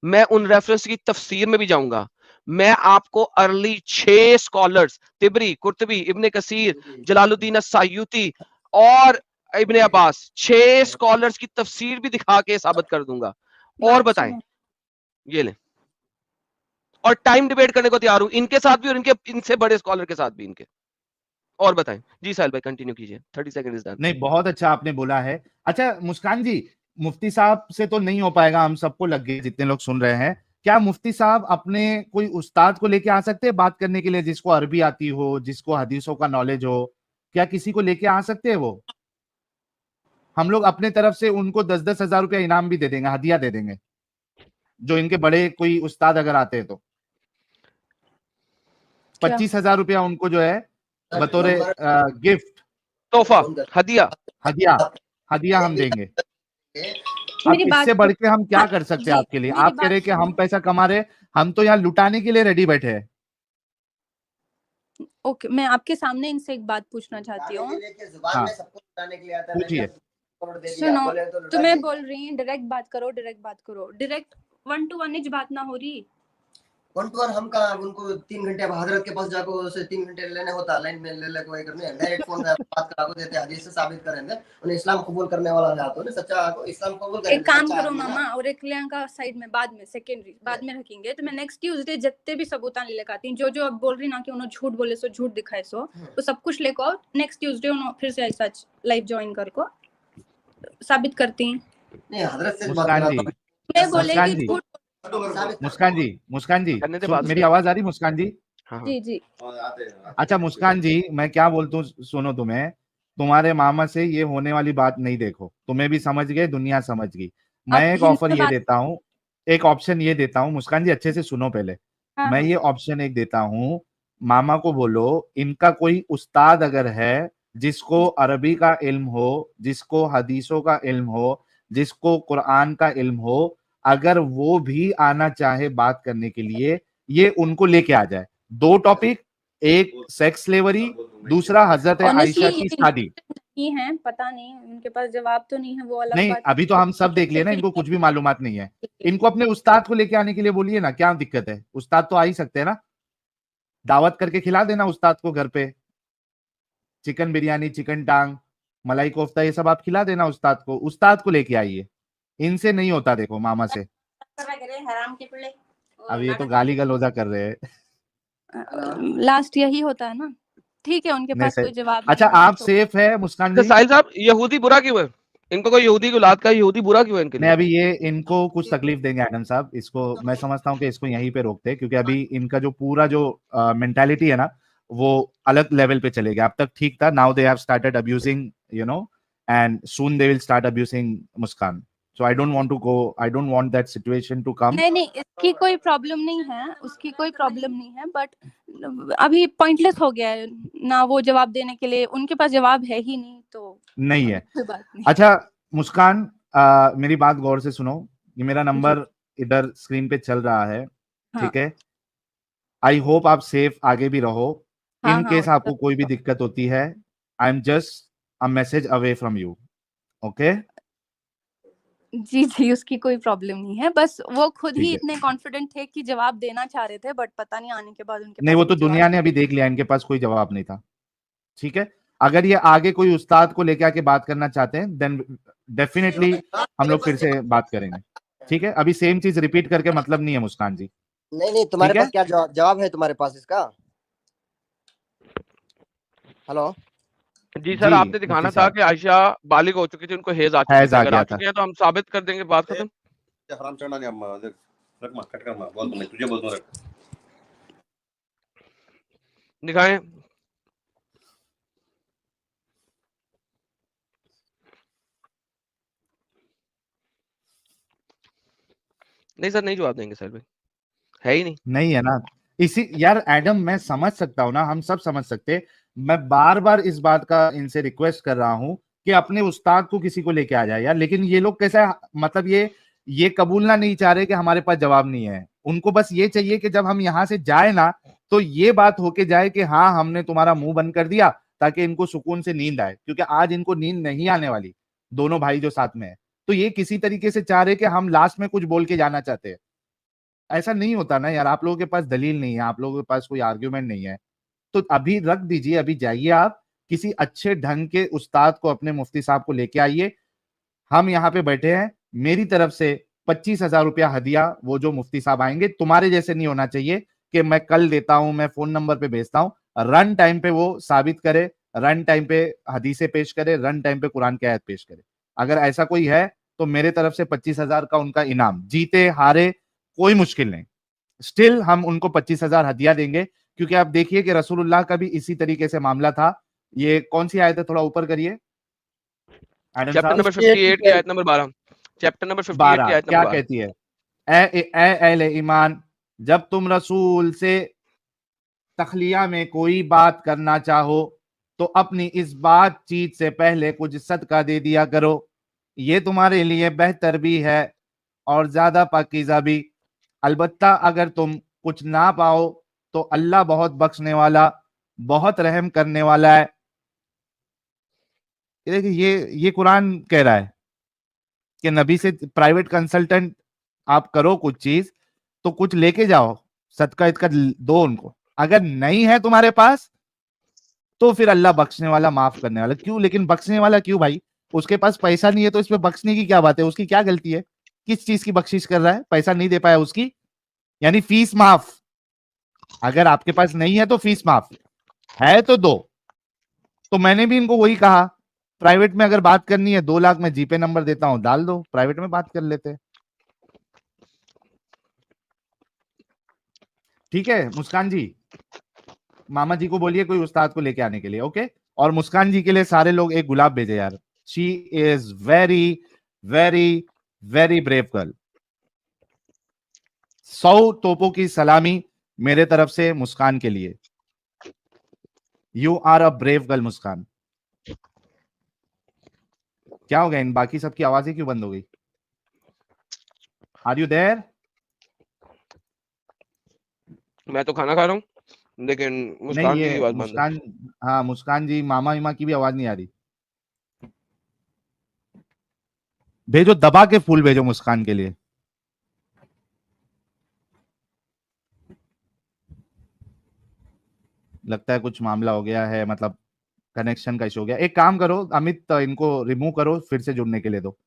मैं उन रेफरेंस की तफसीर में भी जाऊंगा। मैं आपको अर्ली 6 स्कॉलर्स, तिबरी, कुर्तबी, इब्ने कसीर, जलालुद्दीन अस्सायूती और इब्ने अब्बास, 6 स्कॉलर्स की तफसीर भी दिखा के साबित कर दूंगा। और बताएं, ये ले, और टाइम डिबेट करने को तैयार हूं, इनके साथ भी और इनसे बड़े स्कॉलर के साथ भी इनके। और बताएं जी साहिल भाई, कंटिन्यू कीजिए। 30 सेकंड इज डन। नहीं बहुत अच्छा आपने बोला है। अच्छा मुस्कान जी, मुफ्ती साहब से तो नहीं हो पाएगा, हम सबको लग गए जितने लोग सुन रहे हैं, क्या मुफ्ती साहब अपने कोई उस्ताद को लेके आ सकते हैं बात करने के लिए, जिसको अरबी आती हो, जिसको हदीसों का नॉलेज हो? क्या किसी को लेके आ सकते हैं वो? हम लोग अपने तरफ से उनको 10-10 हजार रुपया इनाम भी दे देंगे, हदिया दे देंगे, जो इनके बड़े कोई उस्ताद अगर आते हैं तो 25,000 रुपया उनको जो है बतौर गिफ्ट, तोहफा, हदिया। हदिया हम देंगे। अब मेरी बात इससे बढ़ के हम क्या कर सकते हैं जी, आपके लिए? मेरी आप कह रहे हैं कि हम पैसा कमा रहे, हम तो यहाँ लुटाने के लिए रेडी बैठे हैं। ओके, मैं आपके सामने इनसे एक बात पूछना चाहती हूँ। जुबान में सबको बताने के लिए आता है। पूछिए। सुनो, तुम्हें बोल रही हैं डायरेक्ट बात करो, डायरेक्ट 1 to 1 बात ना हो रही। 1 to 1 हम कहाँ, उनको 3 घंटे अब हजरत के पास जाकर उसे 3 घंटे लेने होता, लाइन में ले कोई करने, डायरेक्ट फोन पे बात करा को देते, हदीस से साबित करेंगे उन्हें इस्लाम कबूल करने वाला है तो सच्चा को इस्लाम कबूल करेंगे। एक काम करो मामा, और एक का साइड में बाद में सेकेंडरी बाद में रखेंगे, तो मैं नेक्स्ट ट्यूसडे जितने भी सबूतान लेकर आती हूँ, जो अब बोल रही ना कि उन्होंने झूठ बोले सो झूठ दिखाए सो, तो सब कुछ लेकर आओ। नेक्स्ट ट्यूसडे उन्होंने फिर से ऐसा लाइव ज्वाइन कर को साबित करती हैं। नहीं, हजरत से बात मुस्कान करा जी, तो मैं बोलेगी जी। झूठ। मुस्कान जी करने दे बात। मेरी आवाज आ रही मुस्कान जी? हाँ। जी अच्छा मुस्कान जी, मैं क्या बोलता हूँ सुनो, तुम्हारे मामा से ये होने वाली बात नहीं, देखो तुम्हें भी समझ गए, दुनिया समझ गई। मैं एक ऑफर ये देता हूँ, एक ऑप्शन ये देता हूँ, मुस्कान जी अच्छे से सुनो पहले। मैं ये ऑप्शन एक देता हूँ, मामा को बोलो इनका कोई उस्ताद अगर है जिसको अरबी का इल्म हो, जिसको हदीसों का इल्म हो, जिसको कुरान का इल्म हो, अगर वो भी आना चाहे बात करने के लिए, ये उनको लेके आ जाए। 2 टॉपिक, एक सेक्स स्लेवरी, दूसरा हजरत आयशा की शादी। ही हैं, पता नहीं उनके पास जवाब तो नहीं है, वो अलग नहीं, बात है। अभी तो हम सब देख लिए ना, इनको कुछ भी मालूमात नहीं है। इनको अपने उस्ताद को लेके आने के लिए बोलिए ना, क्या दिक्कत है? उस्ताद तो आ ही सकते हैं ना, दावत करके खिला देना उस्ताद को घर पे, चिकन बिरयानी, चिकन टांग, मलाई कोफ्ता, ये सब आप खिला देना उस्ताद को। उस्ताद को लेके आइए, इनसे नहीं होता, देखो मामा से। हराम के पिल्ले। अब ये तो गाली गलौजा कर रहे हैं। लास्ट यही होता है ना। ठीक है, उनके नहीं पास सही। कोई जवाब अच्छा, नहीं है आप तो सेफ है मुस्कान तो जी? साहिल साहब, यहूदी बुरा क्यों है? इनको कोई यहूदी की औलाद का यहूदी बुरा क्यों है इनके नहीं, लिए? अभी ये इनको कुछ तकलीफ देंगे एडम साहब, इसको मैं समझता हूँ कि इसको यहीं पे रोकते हैं, क्योंकि अभी इनका जो पूरा जो मेंटालिटी है ना, वो अलग लेवल पे चलेगा। अब तक ठीक था, now they have started abusing, you know, and soon they will start abusing Muskan. So I don't want to go, I don't want that situation to come. नहीं, इसकी कोई प्रॉब्लम नहीं है, उसकी कोई प्रॉब्लम नहीं है, बट अभी पॉइंटलेस हो गया है ना वो जवाब देने के लिए, उनके पास जवाब है ही नहीं, तो नहीं है। कोई बात नहीं। अच्छा मुस्कान, मेरी बात गौर से सुनो, ये मेरा जी। नंबर इधर स्क्रीन पे चल रहा है, हाँ, ठीक है? आई होप आप सेफ आगे भी रहो। हाँ, इन हाँ, केस आपको कोई भी दिक्कत होती है, I am just a message away from you, okay? जी, उसकी कोई प्रॉब्लम नहीं है, बस वो खुद ठीक ही है। इतने कॉन्फिडेंट थे कि जवाब देना चाह रहे थे, बट पता नहीं आने के बाद उनके नहीं, पास वो कोई तो जवाब दुनिया ने अभी देख लिया, इनके पास कोई जवाब नहीं था, ठीक है? अगर ये आगे कोई उस्ताद को लेके आके बात करना चाहते हैं, देन डेफिनेटली हम लोग फिर से बात करेंगे, ठीक है? अभी सेम चीज रिपीट करके मतलब नहीं है मुस्कान जी, नहीं, तुम्हारे ठीक है? पास क्या जवाब है तुम्हारे पास इसका? हेलो। जी सर, जी आपने मुफ्ती दिखाना था साहब, कि आयशा बालिग हो चुकी थी, उनको हेज आ चुकी हैज थी। आ अगर आ गया था। चुकी है तो हम साबित कर देंगे, बात खत्म। हराम चढ़ना नहीं अम्मा, देख रख मार कट कर मार, बोल मैं तुझे बोल दूं रख। दिखाएं। नहीं सर, नहीं जवाब देंगे सर भाई, है ही नहीं। नहीं है ना, इसी यार एडम, मैं समझ सकता हूँ ना, हम सब समझ सकते। मैं बार बार इस बात का इनसे रिक्वेस्ट कर रहा हूँ कि अपने उस्ताद को किसी को लेके आ जाए यार, लेकिन ये लोग कैसा, मतलब ये कबूलना नहीं चाह रहे कि हमारे पास जवाब नहीं है। उनको बस ये चाहिए कि जब हम यहाँ से जाए ना, तो ये बात होके जाए कि हाँ हमने तुम्हारा मुंह बंद कर दिया, ताकि इनको सुकून से नींद आए, क्योंकि आज इनको नींद नहीं आने वाली, दोनों भाई जो साथ में है। तो ये किसी तरीके से चाह रहे कि हम लास्ट में कुछ बोल के जाना चाहते हैं। ऐसा नहीं होता ना यार, आप लोगों के पास दलील नहीं है, आप लोगों के पास कोई आर्ग्यूमेंट नहीं है, तो अभी रख दीजिए, अभी जाइए आप किसी अच्छे ढंग के उस्ताद को, अपने मुफ्ती साहब को लेके आइए। हम यहाँ पे बैठे हैं, मेरी तरफ से 25,000 रुपया हदिया, वो जो मुफ्ती साहब आएंगे, तुम्हारे जैसे नहीं होना चाहिए कि मैं कल देता हूं, मैं फोन नंबर पे भेजता हूं। रन टाइम पे वो साबित करे, रन टाइम पे हदीसे पेश करे, रन टाइम पे कुरान की आयत पेश करे। अगर ऐसा कोई है तो मेरे तरफ से 25,000 का उनका इनाम, जीते हारे कोई मुश्किल नहीं, स्टिल हम उनको 25,000 हदिया देंगे, क्योंकि आप देखिए कि रसूलुल्लाह का भी इसी तरीके से मामला था। ये कौन सी आयत है, थोड़ा ऊपर करिए एडम चैप्टर साहब। नंबर 58 की आयत नंबर 12। चैप्टर नंबर 58 की 12 आयत क्या नंबर 12। कहती है? ए अहले ईमान, जब तुम रसूल से तखलिया में कोई बात करना चाहो, तो अपनी इस बातचीत से पहले कुछ सदका दे दिया करो, ये तुम्हारे लिए बेहतर भी है और ज्यादा पाकीज़ा भी। अलबत्ता अगर तुम कुछ ना पाओ, तो अल्लाह बहुत बख्शने वाला, बहुत रहम करने वाला है। ये देखिए, ये कुरान कह रहा है कि नबी से प्राइवेट कंसल्टेंट आप करो कुछ चीज, तो कुछ लेके जाओ, सदका इतका दो उनको। अगर नहीं है तुम्हारे पास, तो फिर अल्लाह बख्शने वाला, माफ करने वाला। क्यों लेकिन बख्शने वाला क्यों भाई? उसके पास पैसा नहीं है तो इसमें बख्शने की क्या बात है? उसकी क्या गलती है? किस चीज की बख्शिश कर रहा है? पैसा नहीं दे पाया उसकी, यानी फीस माफ। अगर आपके पास नहीं है तो फीस माफ, है तो दो। तो मैंने भी इनको वही कहा, प्राइवेट में अगर बात करनी है 2 लाख में जीपे नंबर देता हूं, डाल दो, प्राइवेट में बात कर लेते हैं। ठीक है मुस्कान जी, मामा जी को बोलिए कोई उस्ताद को लेके आने के लिए, ओके? और मुस्कान जी के लिए सारे लोग एक गुलाब भेजे यार, she is very very very brave girl. 100 तोपों की सलामी मेरे तरफ से मुस्कान के लिए। You are a brave girl Muskan. क्या हो गया, इन बाकी सबकी आवाजें क्यों बंद हो गई? Are you there? मैं तो खाना खा रहा हूँ, लेकिन नहीं, मुस्कान जी की ये बात बंद है। मुस्कान, हाँ मुस्कान जी, मामा इमा की भी आवाज नहीं आ रही। भेजो, दबा के फूल भेजो मुस्कान के लिए। लगता है कुछ मामला हो गया है, मतलब कनेक्शन का इशू हो गया। एक काम करो अमित, इनको रिमूव करो, फिर से जुड़ने के लिए दो।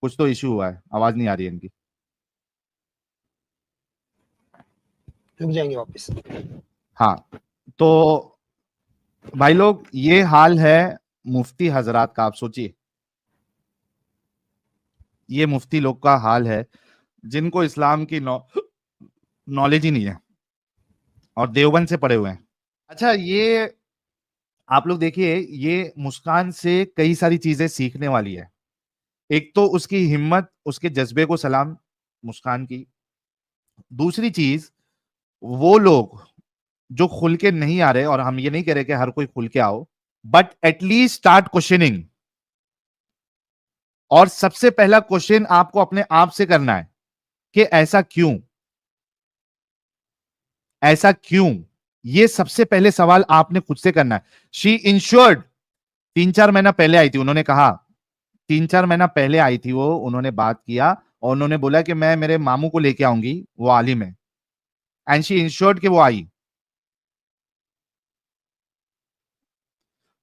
कुछ तो इशू हुआ है, आवाज नहीं आ रही है इनकी। रुक जाएंगे वापस। हाँ, तो भाई लोग, ये हाल है मुफ्ती हजरात का। आप सोचिए, ये मुफ्ती लोग का हाल है जिनको इस्लाम की नॉलेज ही नहीं है और देवबंद से पढ़े हुए हैं। अच्छा, ये आप लोग देखिए, ये मुस्कान से कई सारी चीजें सीखने वाली है। एक तो उसकी हिम्मत, उसके जज्बे को सलाम मुस्कान की। दूसरी चीज, वो लोग जो खुल के नहीं आ रहे, और हम ये नहीं कह रहे कि हर कोई खुल के आओ, बट एटलीस्ट स्टार्ट क्वेश्चनिंग। और सबसे पहला क्वेश्चन आपको अपने आप से करना है कि ऐसा क्यों, ऐसा क्यों। ये सबसे पहले सवाल आपने खुद से करना है। शी इंश्योर्ड 3-4 महीना पहले आई थी, उन्होंने कहा 3-4 महीना पहले आई थी वो, उन्होंने बात किया और उन्होंने बोला कि मैं मेरे मामू को लेके आऊंगी, वो आलिम है, एंड शी इंश्योर्ड कि वो आई।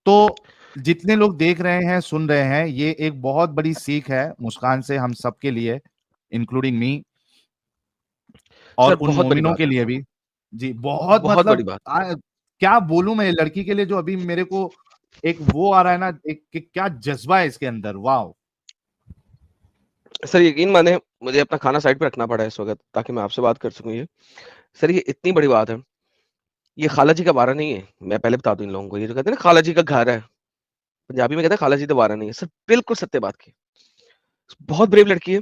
तो जितने लोग देख रहे हैं, सुन रहे हैं, ये एक बहुत बड़ी सीख है मुस्कान से हम सबके लिए, इंक्लूडिंग मी, और सर उन बहुत बड़ी मोमिनों बात के है, लिए भी। जी, बहुत बहुत बड़ी मतलब बात। क्या बोलूं मैं लड़की के लिए, जो अभी मेरे को एक वो आ रहा है ना, एक कि क्या जज्बा है इसके अंदर, वाह। सर यकीन माने, मुझे अपना खाना साइड पे रखना पड़ा है इस वक्त ताकि मैं आपसे बात कर सकूं। ये सर, ये इतनी बड़ी बात है। ये खाला जी का बारा नहीं है, मैं पहले बता दूं इन लोगों को। ये जो कहते हैं ना खाला जी का घर है, पंजाबी में कहते हैं खाला जी दोबारा नहीं है। सर बिल्कुल सत्य बात की। बहुत ब्रेव लड़की है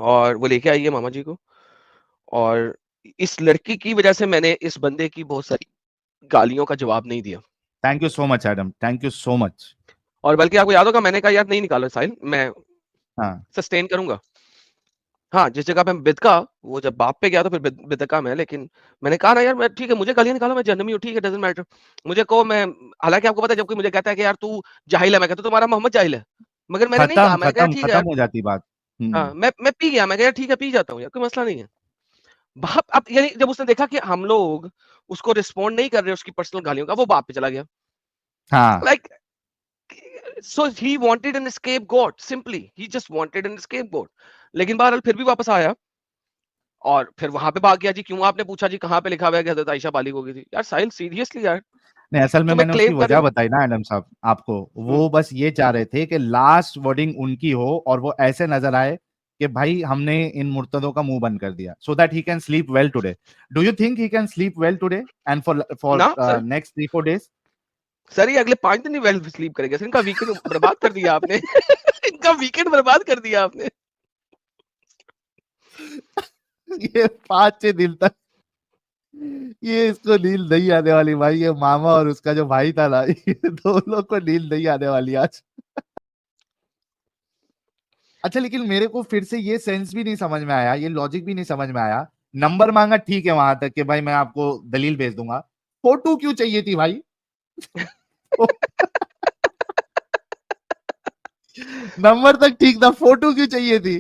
और वो लेके आई है मामा जी को। और इस लड़की की वजह से मैंने इस बंदे की बहुत सारी गालियों का जवाब नहीं दिया। Thank you so much Adam, thank you so much. और बल्कि आपको याद होगा, मैंने कहा यार नहीं निकालो साहिल, मैं हाँ सस्टेन करूंगा। हाँ, जिस जगह पे मैं बिदका, वो जब बाप पे गया तो फिर बिदका मैं, लेकिन मैंने कहा ना यार, मैं ठीक है, मुझे गालियां निकालो, मैं जहन्नमी हूँ, ठीक है, डजंट मैटर। मुझे कहो मैं, हालांकि आपको पता है, जब कोई मुझे कहता है कि यार तू जाहिल है, मैं कहता हूं तुम्हारा मोहम्मद जाहिल है। मगर मैंने नहीं कहा, खत्म मैंने कहा खत्म ठीक है खत्म यार। हो जाती बात। हाँ, मैं पी गया, मैं कहा यार ठीक है, पी जाता हूँ यार, कोई मसला नहीं है। बाप अब यानी जब उसने देखा कि हम लोग उसको रिस्पॉन्ड नहीं कर रहे उसकी पर्सनल गालियों का, वो बाप पे चला गया। हाँ, like, so he wanted an scapegoat, simply he just wanted an scapegoat। लेकिन बहरहाल फिर भी वापस आया और फिर वहां पे भाग गया। जी क्यों, आपने पूछा जी कहाँ पे लिखा हुआ है कि हजरत आयशा बालिग हो गई थी। यार साहिल सीरियसली यार, नहीं, असल में तुम एक मैंने उसकी क्लेम कर रहे वजह हो। बताई ना एडम साहब आपको। वो बस ये चाह रहे थे कि लास्ट वर्डिंग उनकी हो और वो ऐसे नजर आए कि भाई हमने इन मुर्तदों का मुंह बंद कर दिया, so that he can sleep well today. Do you think he can sleep well today and for ना सर, नेक्स्ट 3-4 डेज? सर ये अगले 5 दिन ही वेल स्लीप करेंगे सर। इनका वीकेंड बर्बाद कर दिया आपने। इनका वीकेंड बर्बाद कर दिया आपने। ये 5-6 दिन तक ये इसको नींद नहीं आने वाली भाई। ये मामा और उसका जो भाई था ना, ये दोनों को नींद नहीं आने वाली आज। अच्छा, लेकिन मेरे को फिर से ये सेंस भी नहीं समझ में आया, ये लॉजिक भी नहीं समझ में आया। नंबर मांगा, ठीक है, वहां तक कि भाई मैं आपको दलील भेज दूंगा। फोटो क्यों चाहिए थी भाई? नंबर तक ठीक था, फोटो क्यों चाहिए थी?